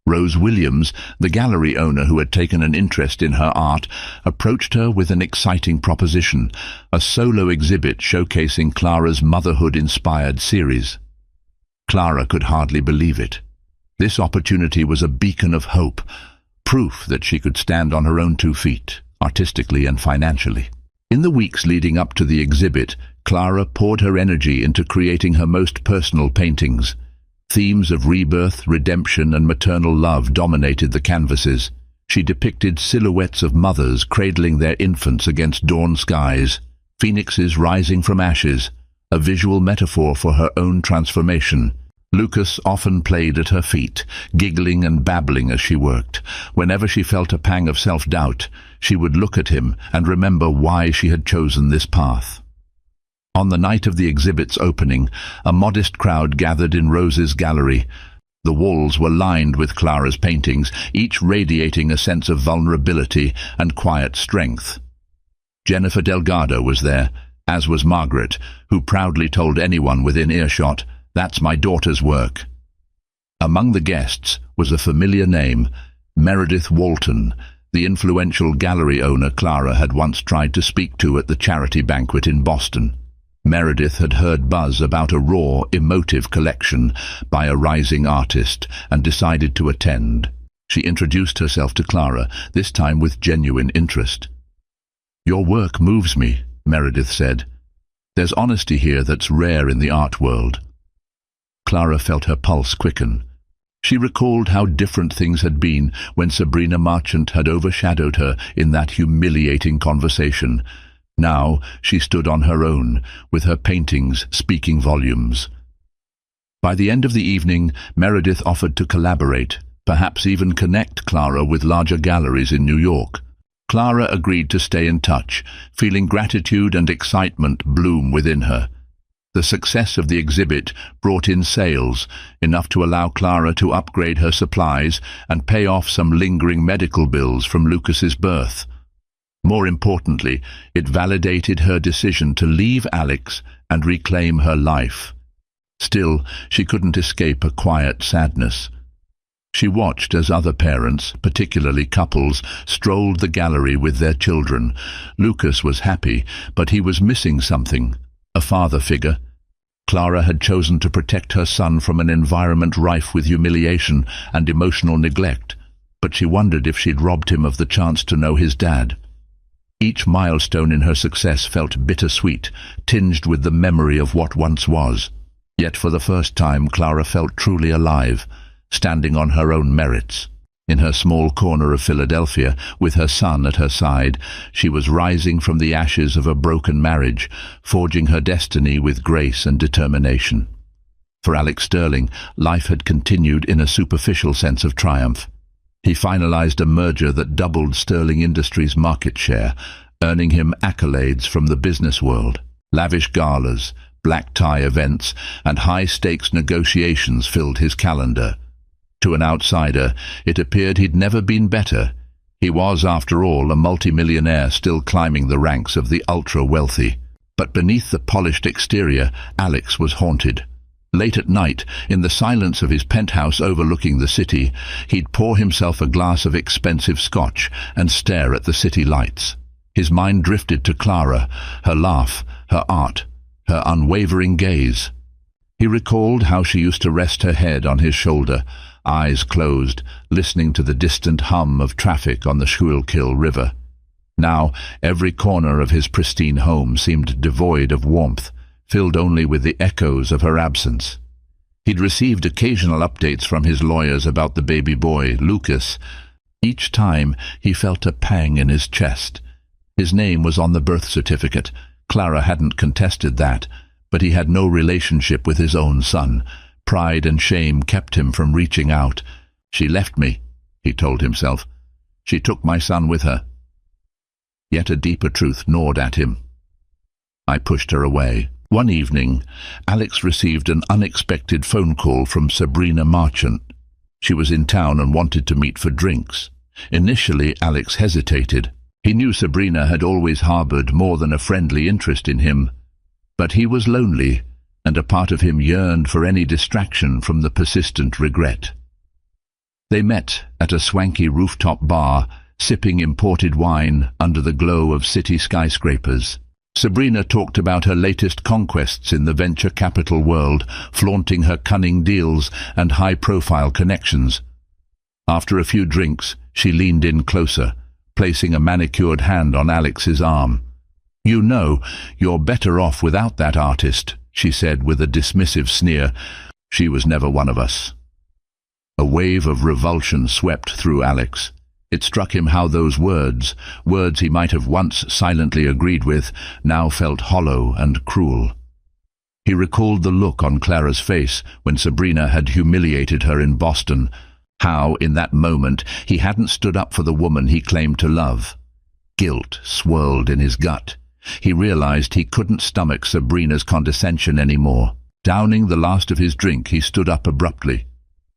Rose Williams, the gallery owner who had taken an interest in her art, approached her with an exciting proposition, a solo exhibit showcasing Clara's motherhood-inspired series. Clara could hardly believe it. This opportunity was a beacon of hope, proof that she could stand on her own 2 feet, artistically and financially. In the weeks leading up to the exhibit, Clara poured her energy into creating her most personal paintings. Themes of rebirth, redemption, and maternal love dominated the canvases. She depicted silhouettes of mothers cradling their infants against dawn skies, phoenixes rising from ashes, a visual metaphor for her own transformation. Lucas often played at her feet, giggling and babbling as she worked. Whenever she felt a pang of self-doubt, she would look at him and remember why she had chosen this path. On the night of the exhibit's opening, a modest crowd gathered in Rose's gallery. The walls were lined with Clara's paintings, each radiating a sense of vulnerability and quiet strength. Jennifer Delgado was there, as was Margaret, who proudly told anyone within earshot, "That's my daughter's work." Among the guests was a familiar name, Meredith Walton, the influential gallery owner Clara had once tried to speak to at the charity banquet in Boston. Meredith had heard buzz about a raw, emotive collection by a rising artist and decided to attend. She introduced herself to Clara, this time with genuine interest. "Your work moves me," Meredith said. "There's honesty here that's rare in the art world." Clara felt her pulse quicken. She recalled how different things had been when Sabrina Marchant had overshadowed her in that humiliating conversation. Now she stood on her own, with her paintings speaking volumes. By the end of the evening, Meredith offered to collaborate, perhaps even connect Clara with larger galleries in New York. Clara agreed to stay in touch, feeling gratitude and excitement bloom within her. The success of the exhibit brought in sales, enough to allow Clara to upgrade her supplies and pay off some lingering medical bills from Lucas's birth. More importantly, it validated her decision to leave Alex and reclaim her life. Still, she couldn't escape a quiet sadness. She watched as other parents, particularly couples, strolled the gallery with their children. Lucas was happy, but he was missing something, a father figure. Clara had chosen to protect her son from an environment rife with humiliation and emotional neglect, but she wondered if she'd robbed him of the chance to know his dad. Each milestone in her success felt bittersweet, tinged with the memory of what once was. Yet for the first time Clara felt truly alive, standing on her own merits. In her small corner of Philadelphia, with her son at her side, she was rising from the ashes of a broken marriage, forging her destiny with grace and determination. For Alex Sterling, life had continued in a superficial sense of triumph. He finalized a merger that doubled Sterling Industries' market share, earning him accolades from the business world. Lavish galas, black tie events, and high-stakes negotiations filled his calendar. To an outsider, it appeared he'd never been better. He was, after all, a multimillionaire still climbing the ranks of the ultra-wealthy. But beneath the polished exterior, Alex was haunted. Late at night, in the silence of his penthouse overlooking the city, he'd pour himself a glass of expensive scotch and stare at the city lights. His mind drifted to Clara, her laugh, her art, her unwavering gaze. He recalled how she used to rest her head on his shoulder, eyes closed, listening to the distant hum of traffic on the Schuylkill River. Now, every corner of his pristine home seemed devoid of warmth, filled only with the echoes of her absence. He'd received occasional updates from his lawyers about the baby boy, Lucas. Each time he felt a pang in his chest. His name was on the birth certificate. Clara hadn't contested that, but he had no relationship with his own son. Pride and shame kept him from reaching out. She left me, he told himself. She took my son with her. Yet a deeper truth gnawed at him. I pushed her away. One evening, Alex received an unexpected phone call from Sabrina Marchant. She was in town and wanted to meet for drinks. Initially, Alex hesitated. He knew Sabrina had always harbored more than a friendly interest in him. But he was lonely, and a part of him yearned for any distraction from the persistent regret. They met at a swanky rooftop bar, sipping imported wine under the glow of city skyscrapers. Sabrina talked about her latest conquests in the venture capital world, flaunting her cunning deals and high-profile connections. After a few drinks, she leaned in closer, placing a manicured hand on Alex's arm. "You know, you're better off without that artist," she said with a dismissive sneer. "She was never one of us." A wave of revulsion swept through Alex. It struck him how those words he might have once silently agreed with, now felt hollow and cruel. He recalled the look on Clara's face when Sabrina had humiliated her in Boston, how, in that moment, he hadn't stood up for the woman he claimed to love. Guilt swirled in his gut. He realized he couldn't stomach Sabrina's condescension anymore. Downing the last of his drink, he stood up abruptly.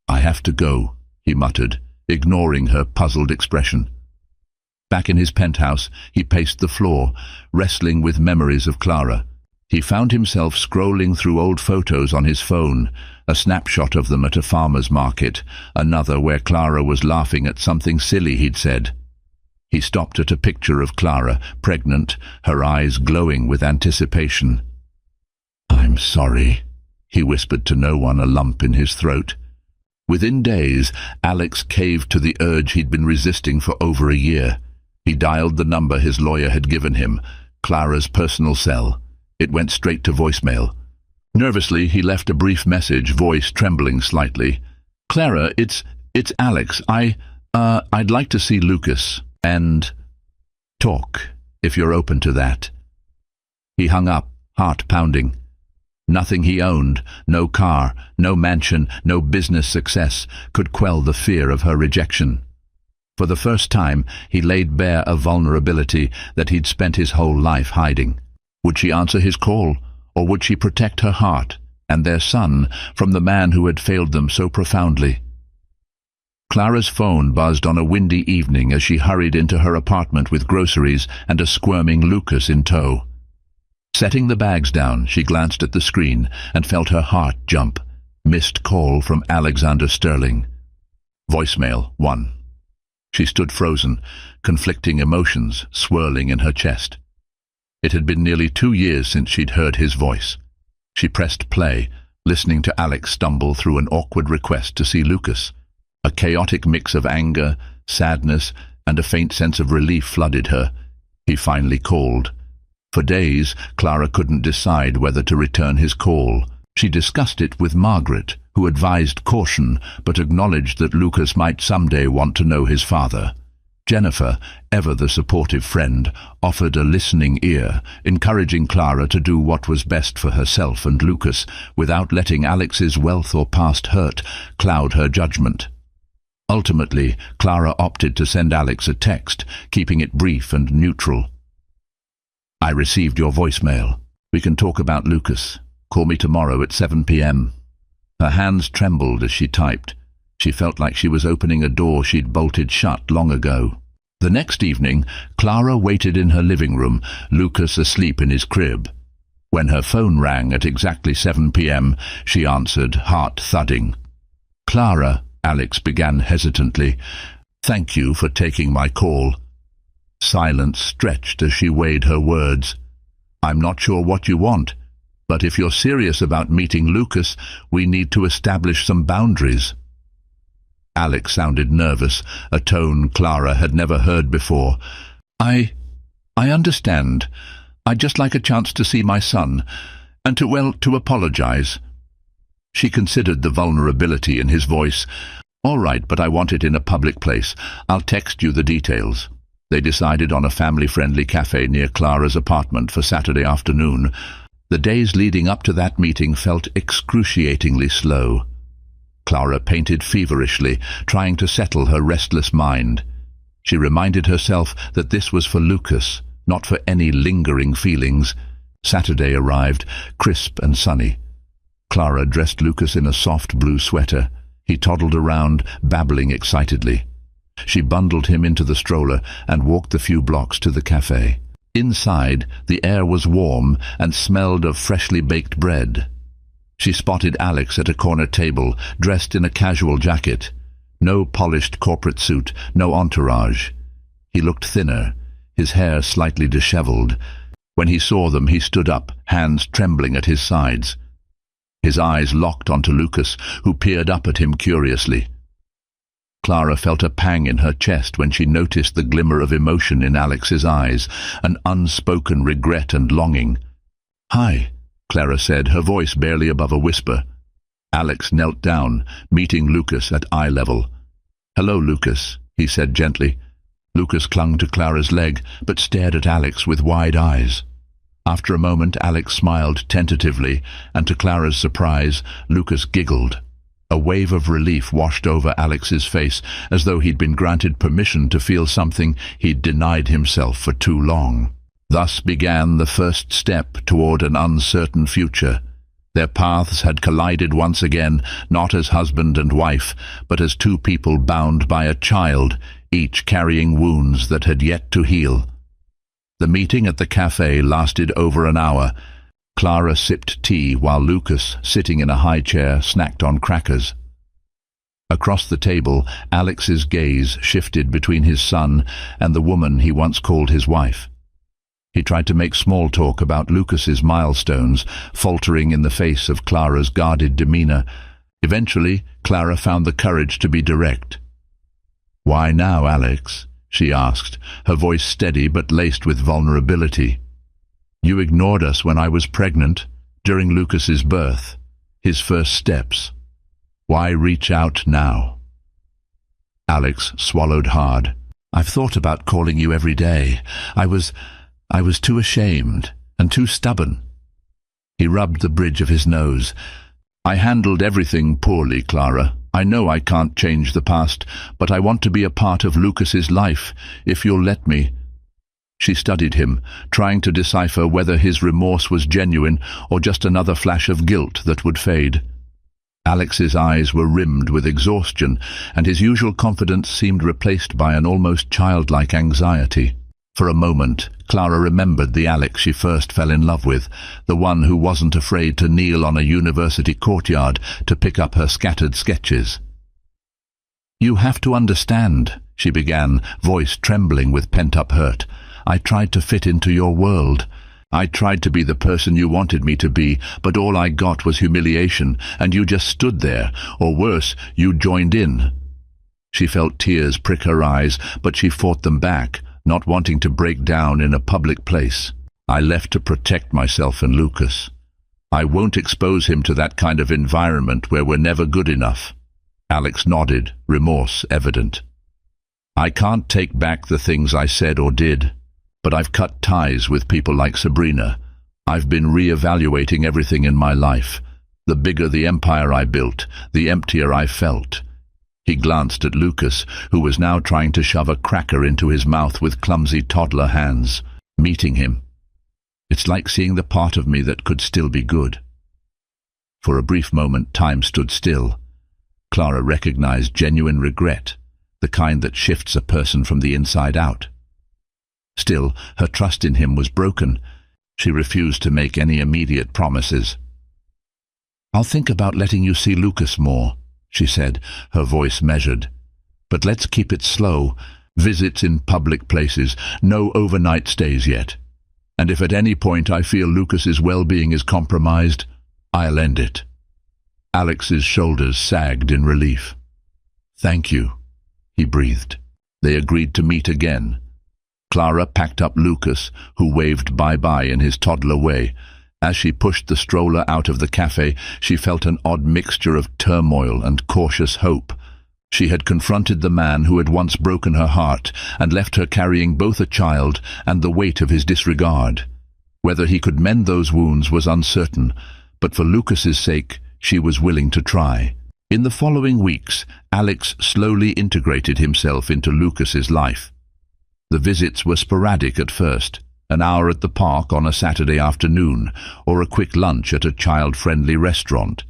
"I have to go," he muttered, ignoring her puzzled expression. Back in his penthouse, he paced the floor, wrestling with memories of Clara. He found himself scrolling through old photos on his phone, a snapshot of them at a farmer's market, another where Clara was laughing at something silly he'd said. He stopped at a picture of Clara, pregnant, her eyes glowing with anticipation. "I'm sorry," he whispered to no one, a lump in his throat. Within days, Alex caved to the urge he'd been resisting for over a year. He dialed the number his lawyer had given him, Clara's personal cell. It went straight to voicemail. Nervously, he left a brief message, voice trembling slightly. "Clara, it's Alex. I'd like to see Lucas and talk, if you're open to that." He hung up, heart pounding. Nothing he owned, no car, no mansion, no business success, could quell the fear of her rejection. For the first time, he laid bare a vulnerability that he'd spent his whole life hiding. Would she answer his call, or would she protect her heart and their son from the man who had failed them so profoundly? Clara's phone buzzed on a windy evening as she hurried into her apartment with groceries and a squirming Lucas in tow. Setting the bags down, she glanced at the screen and felt her heart jump. Missed call from Alexander Sterling. Voicemail 1. She stood frozen, conflicting emotions swirling in her chest. It had been nearly 2 years since she'd heard his voice. She pressed play, listening to Alex stumble through an awkward request to see Lucas. A chaotic mix of anger, sadness, and a faint sense of relief flooded her. He finally called. For days, Clara couldn't decide whether to return his call. She discussed it with Margaret, who advised caution but acknowledged that Lucas might someday want to know his father. Jennifer, ever the supportive friend, offered a listening ear, encouraging Clara to do what was best for herself and Lucas, without letting Alex's wealth or past hurt cloud her judgment. Ultimately, Clara opted to send Alex a text, keeping it brief and neutral. I received your voicemail. We can talk about Lucas. Call me tomorrow at 7 p.m. Her hands trembled as she typed. She felt like she was opening a door she'd bolted shut long ago. The next evening, Clara waited in her living room, Lucas asleep in his crib. When her phone rang at exactly 7 p.m., she answered, heart thudding. Clara, Alex began hesitantly. Thank you for taking my call. Silence stretched as she weighed her words. I'm not sure what you want, but if you're serious about meeting Lucas, we need to establish some boundaries. Alex sounded nervous, a tone Clara had never heard before. I understand. I'd just like a chance to see my son, and to apologize. She considered the vulnerability in his voice. All right, but I want it in a public place. I'll text you the details. They decided on a family-friendly cafe near Clara's apartment for Saturday afternoon. The days leading up to that meeting felt excruciatingly slow. Clara painted feverishly, trying to settle her restless mind. She reminded herself that this was for Lucas, not for any lingering feelings. Saturday arrived, crisp and sunny. Clara dressed Lucas in a soft blue sweater. He toddled around, babbling excitedly. She bundled him into the stroller and walked the few blocks to the cafe. Inside, the air was warm and smelled of freshly baked bread. She spotted Alex at a corner table, dressed in a casual jacket. No polished corporate suit, no entourage. He looked thinner, his hair slightly disheveled. When he saw them, he stood up, hands trembling at his sides. His eyes locked onto Lucas, who peered up at him curiously. Clara felt a pang in her chest when she noticed the glimmer of emotion in Alex's eyes, an unspoken regret and longing. "Hi," Clara said, her voice barely above a whisper. Alex knelt down, meeting Lucas at eye level. "Hello, Lucas," he said gently. Lucas clung to Clara's leg, but stared at Alex with wide eyes. After a moment, Alex smiled tentatively, and to Clara's surprise, Lucas giggled. A wave of relief washed over Alex's face, as though he'd been granted permission to feel something he'd denied himself for too long. Thus began the first step toward an uncertain future. Their paths had collided once again, not as husband and wife, but as two people bound by a child, each carrying wounds that had yet to heal. The meeting at the cafe lasted over an hour. Clara sipped tea while Lucas, sitting in a high chair, snacked on crackers. Across the table, Alex's gaze shifted between his son and the woman he once called his wife. He tried to make small talk about Lucas's milestones, faltering in the face of Clara's guarded demeanor. Eventually, Clara found the courage to be direct. "Why now, Alex?" she asked, her voice steady but laced with vulnerability. "You ignored us when I was pregnant, during Lucas's birth, his first steps. Why reach out now?" Alex swallowed hard. "I've thought about calling you every day. I was too ashamed and too stubborn." He rubbed the bridge of his nose. "I handled everything poorly, Clara. I know I can't change the past, but I want to be a part of Lucas's life, if you'll let me." She studied him, trying to decipher whether his remorse was genuine or just another flash of guilt that would fade. Alex's eyes were rimmed with exhaustion, and his usual confidence seemed replaced by an almost childlike anxiety. For a moment, Clara remembered the Alex she first fell in love with, the one who wasn't afraid to kneel on a university courtyard to pick up her scattered sketches. "You have to understand," she began, voice trembling with pent-up hurt. "I tried to fit into your world. I tried to be the person you wanted me to be, but all I got was humiliation, and you just stood there, or worse, you joined in." She felt tears prick her eyes, but she fought them back, not wanting to break down in a public place. "I left to protect myself and Lucas. I won't expose him to that kind of environment where we're never good enough." Alex nodded, remorse evident. "I can't take back the things I said or did, but I've cut ties with people like Sabrina. I've been re-evaluating everything in my life. The bigger the empire I built, the emptier I felt." He glanced at Lucas, who was now trying to shove a cracker into his mouth with clumsy toddler hands. Meeting him, "It's like seeing the part of me that could still be good." For a brief moment, time stood still. Clara recognized genuine regret, the kind that shifts a person from the inside out. Still, her trust in him was broken. She refused to make any immediate promises. "I'll think about letting you see Lucas more," she said, her voice measured. "But let's keep it slow. Visits in public places, no overnight stays yet. And if at any point I feel Lucas's well-being is compromised, I'll end it." Alex's shoulders sagged in relief. "Thank you," he breathed. They agreed to meet again. Clara packed up Lucas, who waved bye-bye in his toddler way. As she pushed the stroller out of the cafe, she felt an odd mixture of turmoil and cautious hope. She had confronted the man who had once broken her heart and left her carrying both a child and the weight of his disregard. Whether he could mend those wounds was uncertain, but for Lucas's sake, she was willing to try. In the following weeks, Alex slowly integrated himself into Lucas's life. The visits were sporadic at first, an hour at the park on a Saturday afternoon, or a quick lunch at a child-friendly restaurant.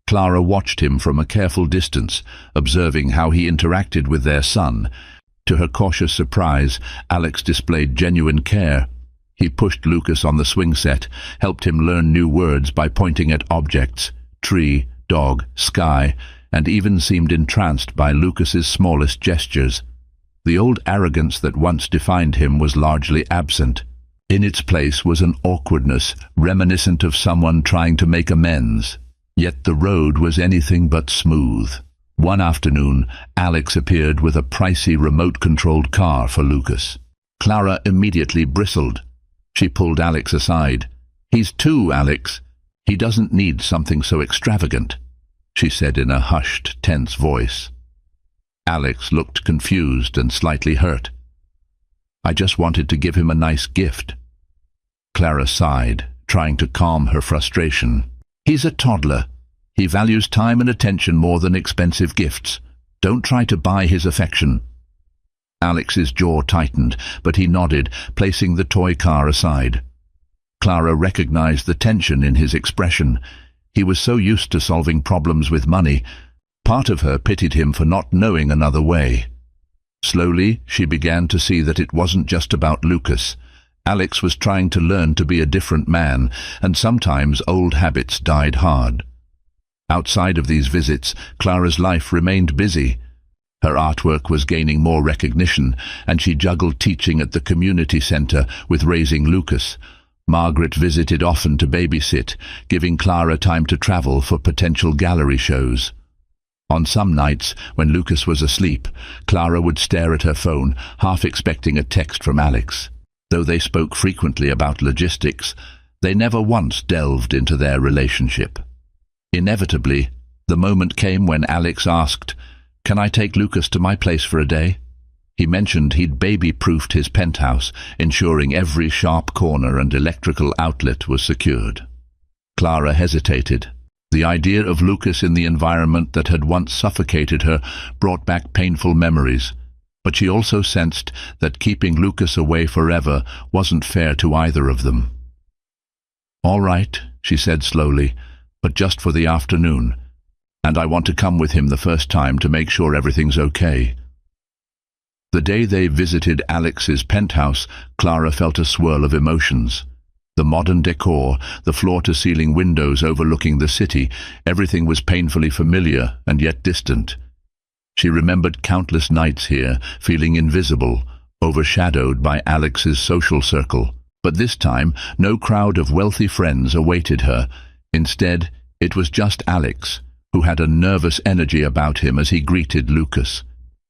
Clara watched him from a careful distance, observing how he interacted with their son. To her cautious surprise, Alex displayed genuine care. He pushed Lucas on the swing set, helped him learn new words by pointing at objects, tree, dog, sky, and even seemed entranced by Lucas's smallest gestures. The old arrogance that once defined him was largely absent. In its place was an awkwardness reminiscent of someone trying to make amends. Yet the road was anything but smooth. One afternoon, Alex appeared with a pricey remote-controlled car for Lucas. Clara immediately bristled. She pulled Alex aside. "He's two, Alex. He doesn't need something so extravagant," she said in a hushed, tense voice. Alex looked confused and slightly hurt. "I just wanted to give him a nice gift." Clara sighed, trying to calm her frustration. "He's a toddler. He values time and attention more than expensive gifts. Don't try to buy his affection." Alex's jaw tightened, but he nodded, placing the toy car aside. Clara recognized the tension in his expression. He was so used to solving problems with money. Part of her pitied him for not knowing another way. Slowly, she began to see that it wasn't just about Lucas. Alex was trying to learn to be a different man, and sometimes old habits died hard. Outside of these visits, Clara's life remained busy. Her artwork was gaining more recognition, and she juggled teaching at the community center with raising Lucas. Margaret visited often to babysit, giving Clara time to travel for potential gallery shows. On some nights, when Lucas was asleep, Clara would stare at her phone, half expecting a text from Alex. Though they spoke frequently about logistics, they never once delved into their relationship. Inevitably, the moment came when Alex asked, "Can I take Lucas to my place for a day?" He mentioned he'd baby-proofed his penthouse, ensuring every sharp corner and electrical outlet was secured. Clara hesitated. The idea of Lucas in the environment that had once suffocated her brought back painful memories, but she also sensed that keeping Lucas away forever wasn't fair to either of them. "All right," she said slowly, "but just for the afternoon. and I want to come with him the first time to make sure everything's okay." The day they visited Alex's penthouse, Clara felt a swirl of emotions. The modern decor, the floor-to-ceiling windows overlooking the city, everything was painfully familiar and yet distant. She remembered countless nights here, feeling invisible, overshadowed by Alex's social circle. But this time, no crowd of wealthy friends awaited her. Instead, it was just Alex, who had a nervous energy about him as he greeted Lucas.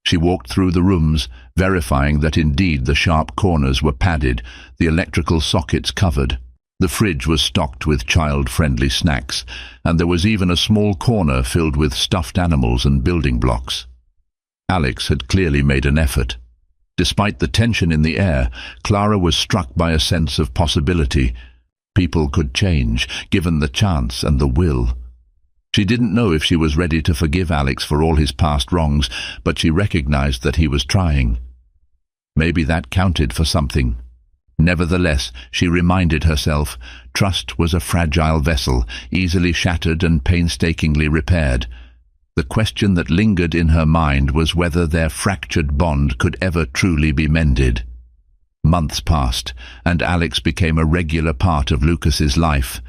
She walked through the rooms, verifying that indeed the sharp corners were padded, the electrical sockets covered. The fridge was stocked with child-friendly snacks, and there was even a small corner filled with stuffed animals and building blocks. Alex had clearly made an effort. Despite the tension in the air, Clara was struck by a sense of possibility. People could change, given the chance and the will. She didn't know if she was ready to forgive Alex for all his past wrongs, but she recognized that he was trying. Maybe that counted for something. Nevertheless, she reminded herself, trust was a fragile vessel, easily shattered and painstakingly repaired. The question that lingered in her mind was whether their fractured bond could ever truly be mended. Months passed, and Alex became a regular part of Lucas's life.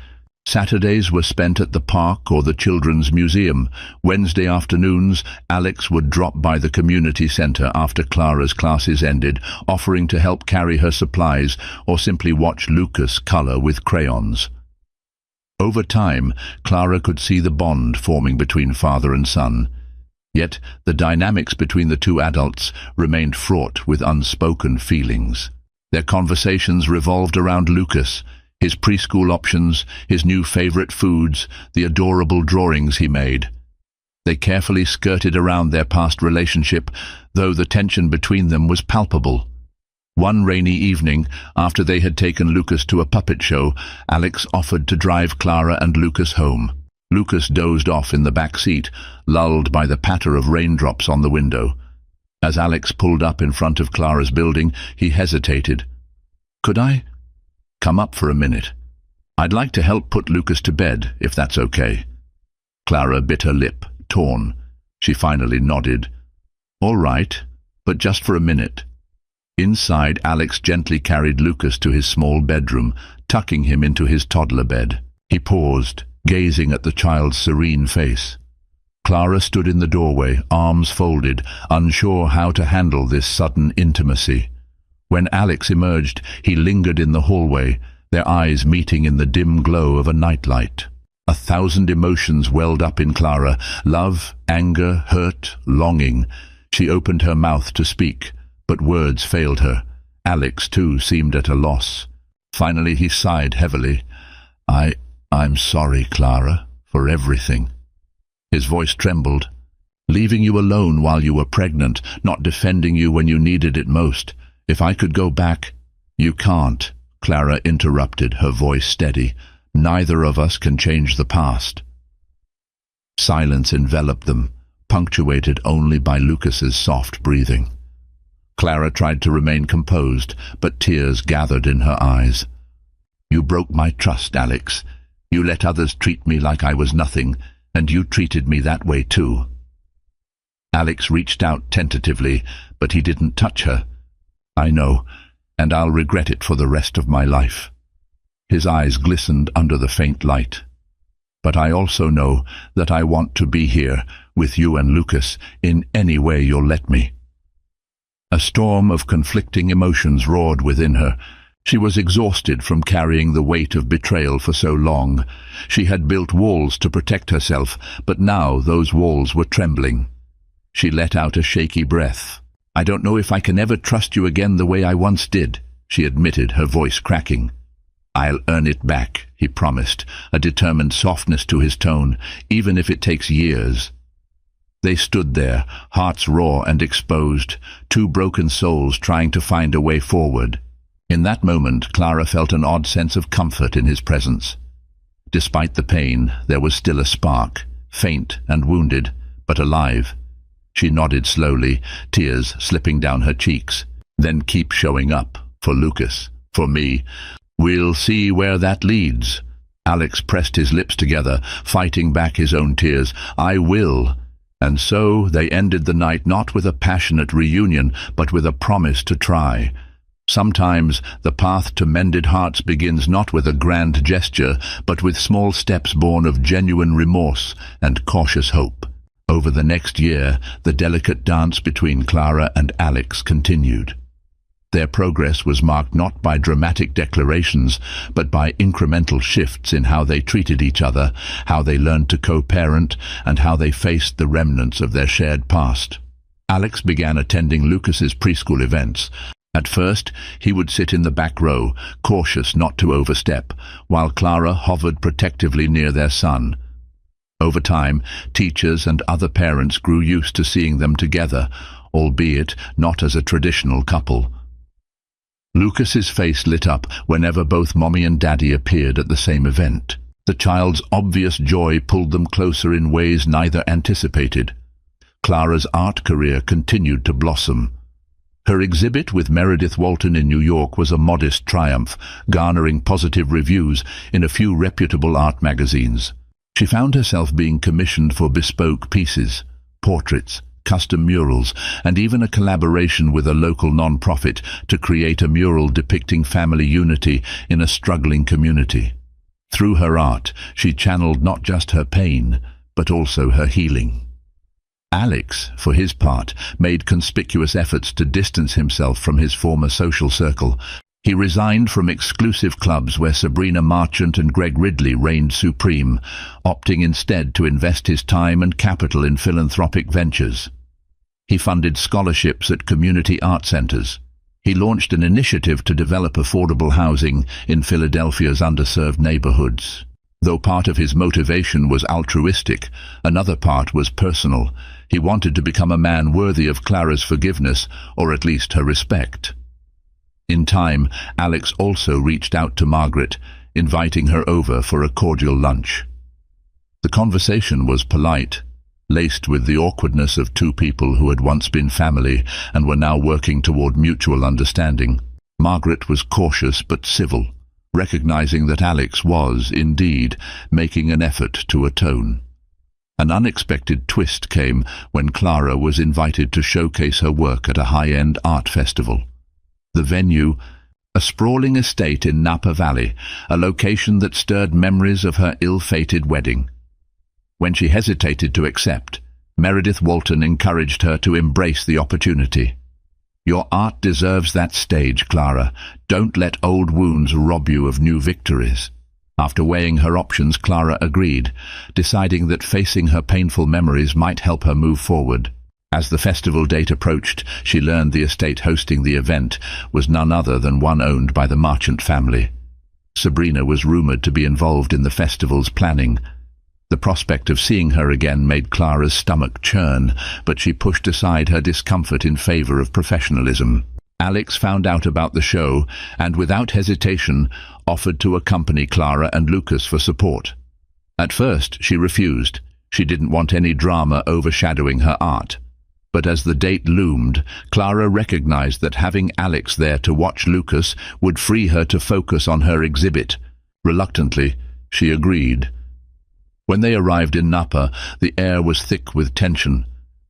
Saturdays were spent at the park or the children's museum. Wednesday afternoons, Alex would drop by the community center after Clara's classes ended, offering to help carry her supplies or simply watch Lucas color with crayons. Over time, Clara could see the bond forming between father and son. Yet the dynamics between the two adults remained fraught with unspoken feelings. Their conversations revolved around Lucas, his preschool options, his new favorite foods, the adorable drawings he made. They carefully skirted around their past relationship, though the tension between them was palpable. One rainy evening, after they had taken Lucas to a puppet show, Alex offered to drive Clara and Lucas home. Lucas dozed off in the back seat, lulled by the patter of raindrops on the window. As Alex pulled up in front of Clara's building, he hesitated. "Could I come up for a minute? I'd like to help put Lucas to bed, if that's okay." Clara bit her lip, torn. She finally nodded. "All right, but just for a minute." Inside, Alex gently carried Lucas to his small bedroom, tucking him into his toddler bed. He paused, gazing at the child's serene face. Clara stood in the doorway, arms folded, unsure how to handle this sudden intimacy. When Alex emerged, he lingered in the hallway, their eyes meeting in the dim glow of a nightlight. 1,000 emotions welled up in Clara: love, anger, hurt, longing. She opened her mouth to speak, but words failed her. Alex, too, seemed at a loss. Finally, he sighed heavily. I'm sorry, Clara, for everything." His voice trembled. "Leaving you alone while you were pregnant, not defending you when you needed it most. If I could go back—" "You can't," Clara interrupted, her voice steady. "Neither of us can change the past." Silence enveloped them, punctuated only by Lucas's soft breathing. Clara tried to remain composed, but tears gathered in her eyes. "You broke my trust, Alex. You let others treat me like I was nothing, and you treated me that way too." Alex reached out tentatively, but he didn't touch her. "I know, and I'll regret it for the rest of my life." His eyes glistened under the faint light. "But I also know that I want to be here, with you and Lucas, in any way you'll let me." A storm of conflicting emotions roared within her. She was exhausted from carrying the weight of betrayal for so long. She had built walls to protect herself, but now those walls were trembling. She let out a shaky breath. "I don't know if I can ever trust you again the way I once did," she admitted, her voice cracking. "I'll earn it back," he promised, a determined softness to his tone, "even if it takes years." They stood there, hearts raw and exposed, two broken souls trying to find a way forward. In that moment, Clara felt an odd sense of comfort in his presence. Despite the pain, there was still a spark, faint and wounded, but alive. She nodded slowly, tears slipping down her cheeks. "Then keep showing up, for Lucas, for me. We'll see where that leads." Alex pressed his lips together, fighting back his own tears. "I will." And so they ended the night not with a passionate reunion, but with a promise to try. Sometimes the path to mended hearts begins not with a grand gesture, but with small steps born of genuine remorse and cautious hope. Over the next year, the delicate dance between Clara and Alex continued. Their progress was marked not by dramatic declarations, but by incremental shifts in how they treated each other, how they learned to co-parent, and how they faced the remnants of their shared past. Alex began attending Lucas's preschool events. At first, he would sit in the back row, cautious not to overstep, while Clara hovered protectively near their son. Over time, teachers and other parents grew used to seeing them together, albeit not as a traditional couple. Lucas's face lit up whenever both Mommy and Daddy appeared at the same event. The child's obvious joy pulled them closer in ways neither anticipated. Clara's art career continued to blossom. Her exhibit with Meredith Walton in New York was a modest triumph, garnering positive reviews in a few reputable art magazines. She found herself being commissioned for bespoke pieces, portraits, custom murals, and even a collaboration with a local non-profit to create a mural depicting family unity in a struggling community. Through her art, she channeled not just her pain, but also her healing. Alex, for his part, made conspicuous efforts to distance himself from his former social circle. He resigned from exclusive clubs where Sabrina Marchant and Greg Ridley reigned supreme, opting instead to invest his time and capital in philanthropic ventures. He funded scholarships at community art centers. He launched an initiative to develop affordable housing in Philadelphia's underserved neighborhoods. Though part of his motivation was altruistic, another part was personal. He wanted to become a man worthy of Clara's forgiveness, or at least her respect. In time, Alex also reached out to Margaret, inviting her over for a cordial lunch. The conversation was polite, laced with the awkwardness of two people who had once been family and were now working toward mutual understanding. Margaret was cautious but civil, recognizing that Alex was, indeed, making an effort to atone. An unexpected twist came when Clara was invited to showcase her work at a high-end art festival. The venue, a sprawling estate in Napa Valley, a location that stirred memories of her ill-fated wedding. When she hesitated to accept, Meredith Walton encouraged her to embrace the opportunity. "Your art deserves that stage, Clara. Don't let old wounds rob you of new victories." After weighing her options, Clara agreed, deciding that facing her painful memories might help her move forward. As the festival date approached, she learned the estate hosting the event was none other than one owned by the Marchant family. Sabrina was rumored to be involved in the festival's planning. The prospect of seeing her again made Clara's stomach churn, but she pushed aside her discomfort in favor of professionalism. Alex found out about the show and, without hesitation, offered to accompany Clara and Lucas for support. At first, she refused. She didn't want any drama overshadowing her art. But as the date loomed, Clara recognized that having Alex there to watch Lucas would free her to focus on her exhibit. Reluctantly, she agreed. When they arrived in Napa, the air was thick with tension.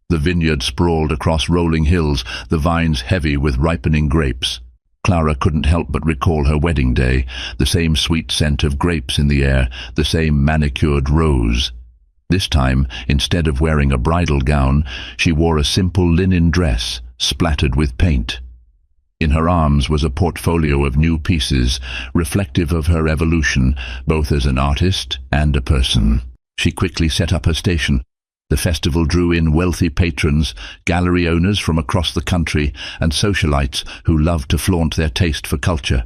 The vineyard sprawled across rolling hills, the vines heavy with ripening grapes. Clara couldn't help but recall her wedding day, the same sweet scent of grapes in the air, the same manicured rose. This time, instead of wearing a bridal gown, she wore a simple linen dress, splattered with paint. In her arms was a portfolio of new pieces, reflective of her evolution, both as an artist and a person. She quickly set up her station. The festival drew in wealthy patrons, gallery owners from across the country, and socialites who loved to flaunt their taste for culture.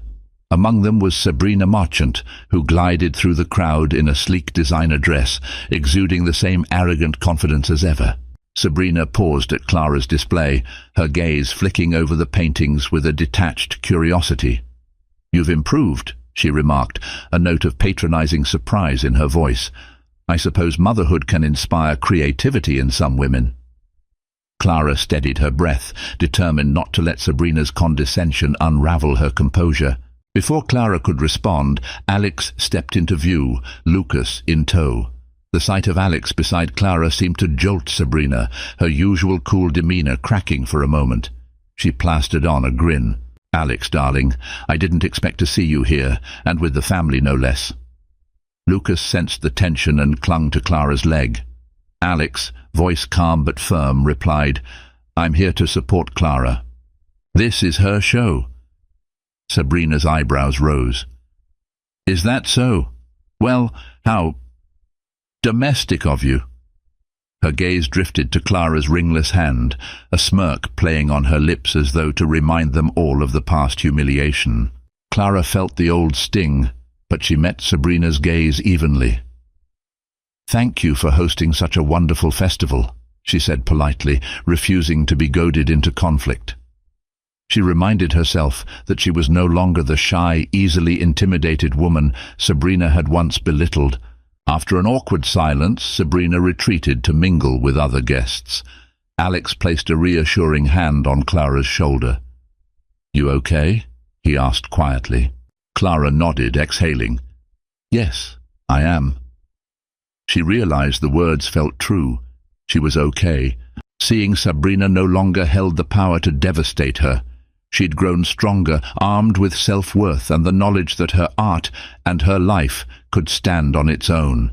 Among them was Sabrina Marchant, who glided through the crowd in a sleek designer dress, exuding the same arrogant confidence as ever. Sabrina paused at Clara's display, her gaze flicking over the paintings with a detached curiosity. "You've improved," she remarked, a note of patronizing surprise in her voice. "I suppose motherhood can inspire creativity in some women." Clara steadied her breath, determined not to let Sabrina's condescension unravel her composure. Before Clara could respond, Alex stepped into view, Lucas in tow. The sight of Alex beside Clara seemed to jolt Sabrina, her usual cool demeanor cracking for a moment. She plastered on a grin. "Alex, darling, I didn't expect to see you here, and with the family no less." Lucas sensed the tension and clung to Clara's leg. Alex, voice calm but firm, replied, "I'm here to support Clara. This is her show." Sabrina's eyebrows rose. "Is that so? Well, how domestic of you." Her gaze drifted to Clara's ringless hand, a smirk playing on her lips as though to remind them all of the past humiliation. Clara felt the old sting, but she met Sabrina's gaze evenly. "Thank you for hosting such a wonderful festival," she said politely, refusing to be goaded into conflict. She reminded herself that she was no longer the shy, easily intimidated woman Sabrina had once belittled. After an awkward silence, Sabrina retreated to mingle with other guests. Alex placed a reassuring hand on Clara's shoulder. "You okay?" he asked quietly. Clara nodded, exhaling. "Yes, I am." She realized the words felt true. She was okay. Seeing Sabrina no longer held the power to devastate her. She'd grown stronger, armed with self-worth and the knowledge that her art and her life could stand on its own.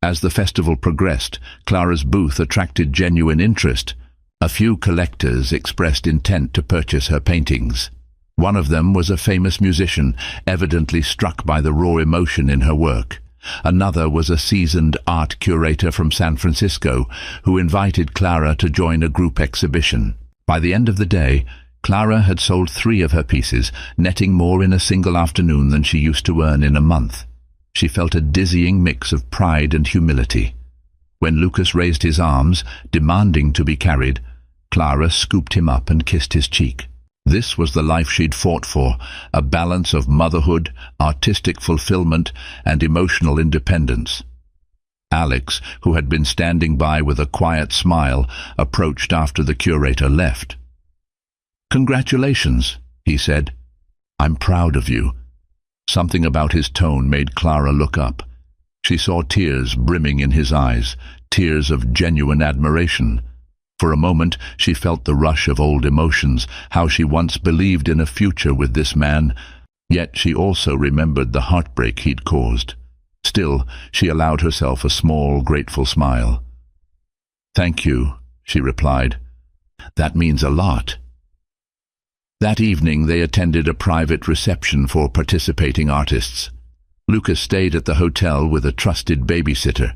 As the festival progressed, Clara's booth attracted genuine interest. A few collectors expressed intent to purchase her paintings. One of them was a famous musician, evidently struck by the raw emotion in her work. Another was a seasoned art curator from San Francisco, who invited Clara to join a group exhibition. By the end of the day, Clara had sold 3 of her pieces, netting more in a single afternoon than she used to earn in a month. She felt a dizzying mix of pride and humility. When Lucas raised his arms, demanding to be carried, Clara scooped him up and kissed his cheek. This was the life she'd fought for, a balance of motherhood, artistic fulfillment, and emotional independence. Alex, who had been standing by with a quiet smile, approached after the curator left. "Congratulations," he said. "I'm proud of you." Something about his tone made Clara look up. She saw tears brimming in his eyes, tears of genuine admiration. For a moment she felt the rush of old emotions, how she once believed in a future with this man, yet she also remembered the heartbreak he'd caused. Still, she allowed herself a small, grateful smile. "Thank you," she replied. "That means a lot." That evening they attended a private reception for participating artists. Lucas stayed at the hotel with a trusted babysitter.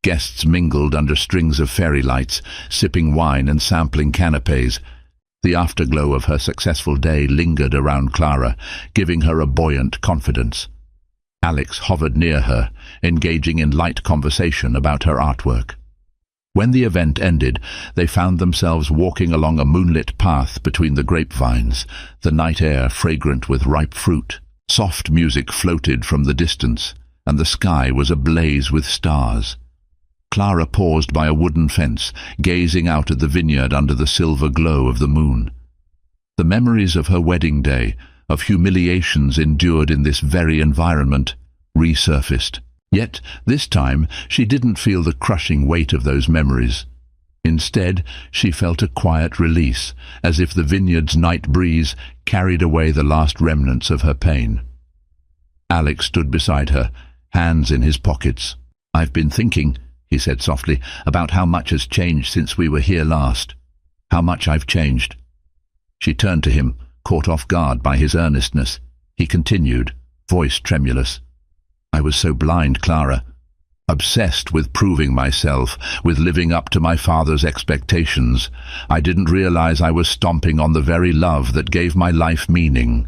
Guests mingled under strings of fairy lights, sipping wine and sampling canapes. The afterglow of her successful day lingered around Clara, giving her a buoyant confidence. Alex hovered near her, engaging in light conversation about her artwork. When the event ended, they found themselves walking along a moonlit path between the grapevines, the night air fragrant with ripe fruit. Soft music floated from the distance, and the sky was ablaze with stars. Clara paused by a wooden fence, gazing out at the vineyard under the silver glow of the moon. The memories of her wedding day, of humiliations endured in this very environment, resurfaced. Yet, this time, she didn't feel the crushing weight of those memories. Instead, she felt a quiet release, as if the vineyard's night breeze carried away the last remnants of her pain. Alex stood beside her, hands in his pockets. "I've been thinking," he said softly, "about how much has changed since we were here last. How much I've changed." She turned to him, caught off guard by his earnestness. He continued, voice tremulous. "I was so blind, Clara. Obsessed with proving myself, with living up to my father's expectations. I didn't realize I was stomping on the very love that gave my life meaning."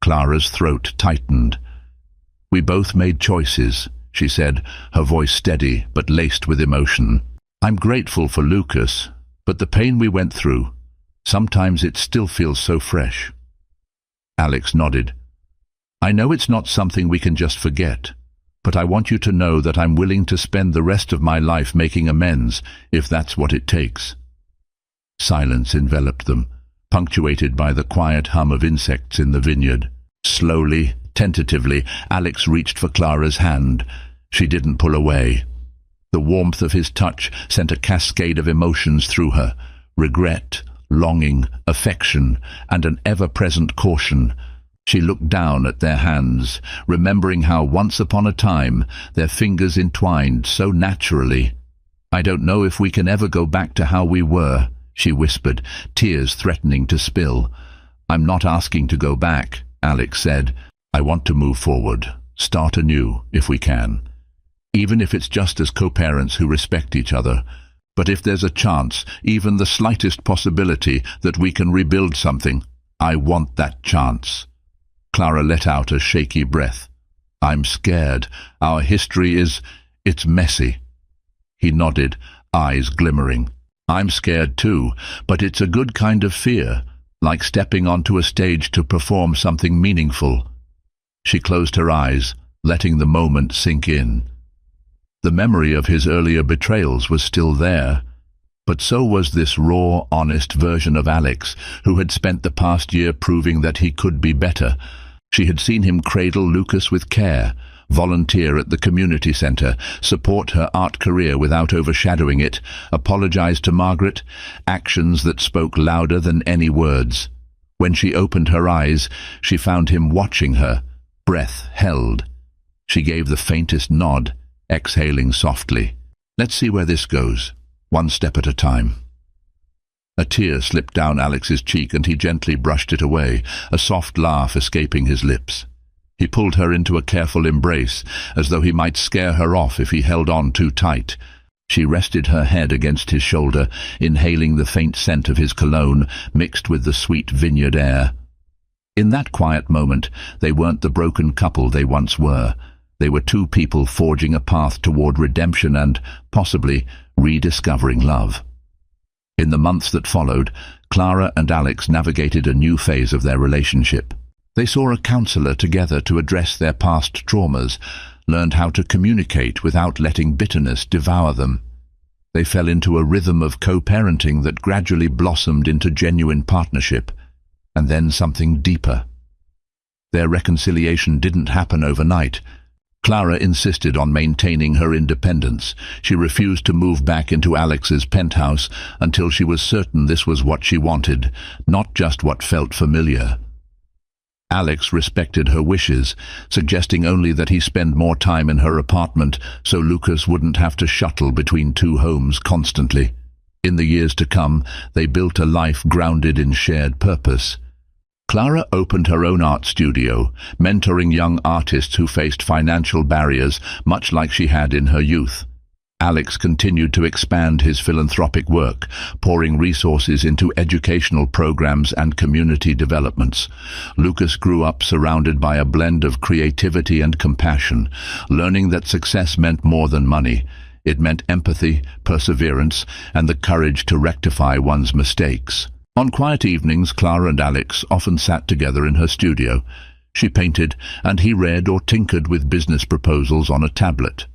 Clara's throat tightened. "We both made choices," she said, her voice steady but laced with emotion. "I'm grateful for Lucas, but the pain we went through, sometimes it still feels so fresh." Alex nodded. "I know it's not something we can just forget, but I want you to know that I'm willing to spend the rest of my life making amends, if that's what it takes." Silence enveloped them, punctuated by the quiet hum of insects in the vineyard. Slowly, tentatively, Alex reached for Clara's hand. She didn't pull away. The warmth of his touch sent a cascade of emotions through her: regret, longing, affection, and an ever-present caution. She looked down at their hands, remembering how once upon a time their fingers entwined so naturally. "I don't know if we can ever go back to how we were," she whispered, tears threatening to spill. "I'm not asking to go back," Alex said. "I want to move forward, start anew, if we can. Even if it's just as co-parents who respect each other. But if there's a chance, even the slightest possibility, that we can rebuild something, I want that chance." Clara let out a shaky breath. "I'm scared. Our history it's messy." He nodded, eyes glimmering. "I'm scared too, but it's a good kind of fear, like stepping onto a stage to perform something meaningful." She closed her eyes, letting the moment sink in. The memory of his earlier betrayals was still there, but so was this raw, honest version of Alex, who had spent the past year proving that he could be better. She had seen him cradle Lucas with care, volunteer at the community centre, support her art career without overshadowing it, apologize to Margaret, actions that spoke louder than any words. When she opened her eyes, she found him watching her, breath held. She gave the faintest nod, exhaling softly. "Let's see where this goes, one step at a time." A tear slipped down Alex's cheek and he gently brushed it away, a soft laugh escaping his lips. He pulled her into a careful embrace, as though he might scare her off if he held on too tight. She rested her head against his shoulder, inhaling the faint scent of his cologne, mixed with the sweet vineyard air. In that quiet moment, they weren't the broken couple they once were. They were two people forging a path toward redemption and, possibly, rediscovering love. In the months that followed, Clara and Alex navigated a new phase of their relationship. They saw a counselor together to address their past traumas, learned how to communicate without letting bitterness devour them. They fell into a rhythm of co-parenting that gradually blossomed into genuine partnership, and then something deeper. Their reconciliation didn't happen overnight. Clara insisted on maintaining her independence. She refused to move back into Alex's penthouse until she was certain this was what she wanted, not just what felt familiar. Alex respected her wishes, suggesting only that he spend more time in her apartment so Lucas wouldn't have to shuttle between two homes constantly. In the years to come, they built a life grounded in shared purpose. Clara opened her own art studio, mentoring young artists who faced financial barriers, much like she had in her youth. Alex continued to expand his philanthropic work, pouring resources into educational programs and community developments. Lucas grew up surrounded by a blend of creativity and compassion, learning that success meant more than money. It meant empathy, perseverance, and the courage to rectify one's mistakes. On quiet evenings, Clara and Alex often sat together in her studio. She painted, and he read or tinkered with business proposals on a tablet.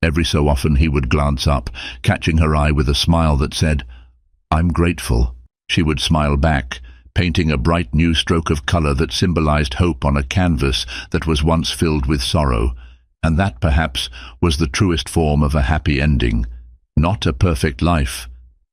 Every so often he would glance up, catching her eye with a smile that said, "I'm grateful." She would smile back, painting a bright new stroke of color that symbolized hope on a canvas that was once filled with sorrow. And that, perhaps, was the truest form of a happy ending. Not a perfect life,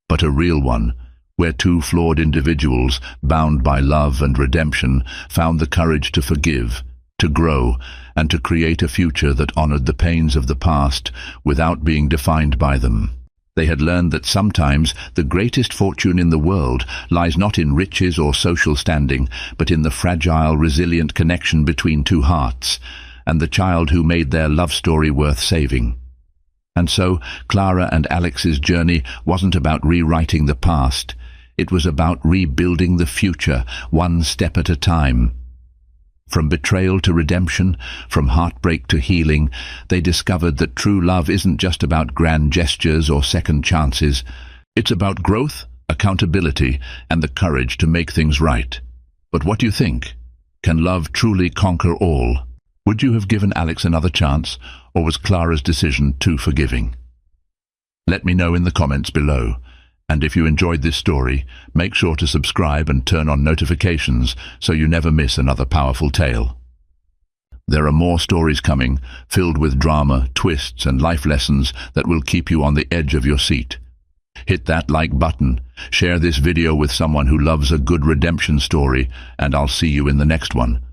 but a real one, where two flawed individuals, bound by love and redemption, found the courage to forgive, to grow, and to create a future that honored the pains of the past without being defined by them. They had learned that sometimes the greatest fortune in the world lies not in riches or social standing, but in the fragile, resilient connection between two hearts, and the child who made their love story worth saving. And so, Clara and Alex's journey wasn't about rewriting the past. It was about rebuilding the future, one step at a time. From betrayal to redemption, from heartbreak to healing, they discovered that true love isn't just about grand gestures or second chances. It's about growth, accountability, and the courage to make things right. But what do you think? Can love truly conquer all? Would you have given Alex another chance, or was Clara's decision too forgiving? Let me know in the comments below. And if you enjoyed this story, make sure to subscribe and turn on notifications so you never miss another powerful tale. There are more stories coming, filled with drama, twists, and life lessons that will keep you on the edge of your seat. Hit that like button, share this video with someone who loves a good redemption story, and I'll see you in the next one.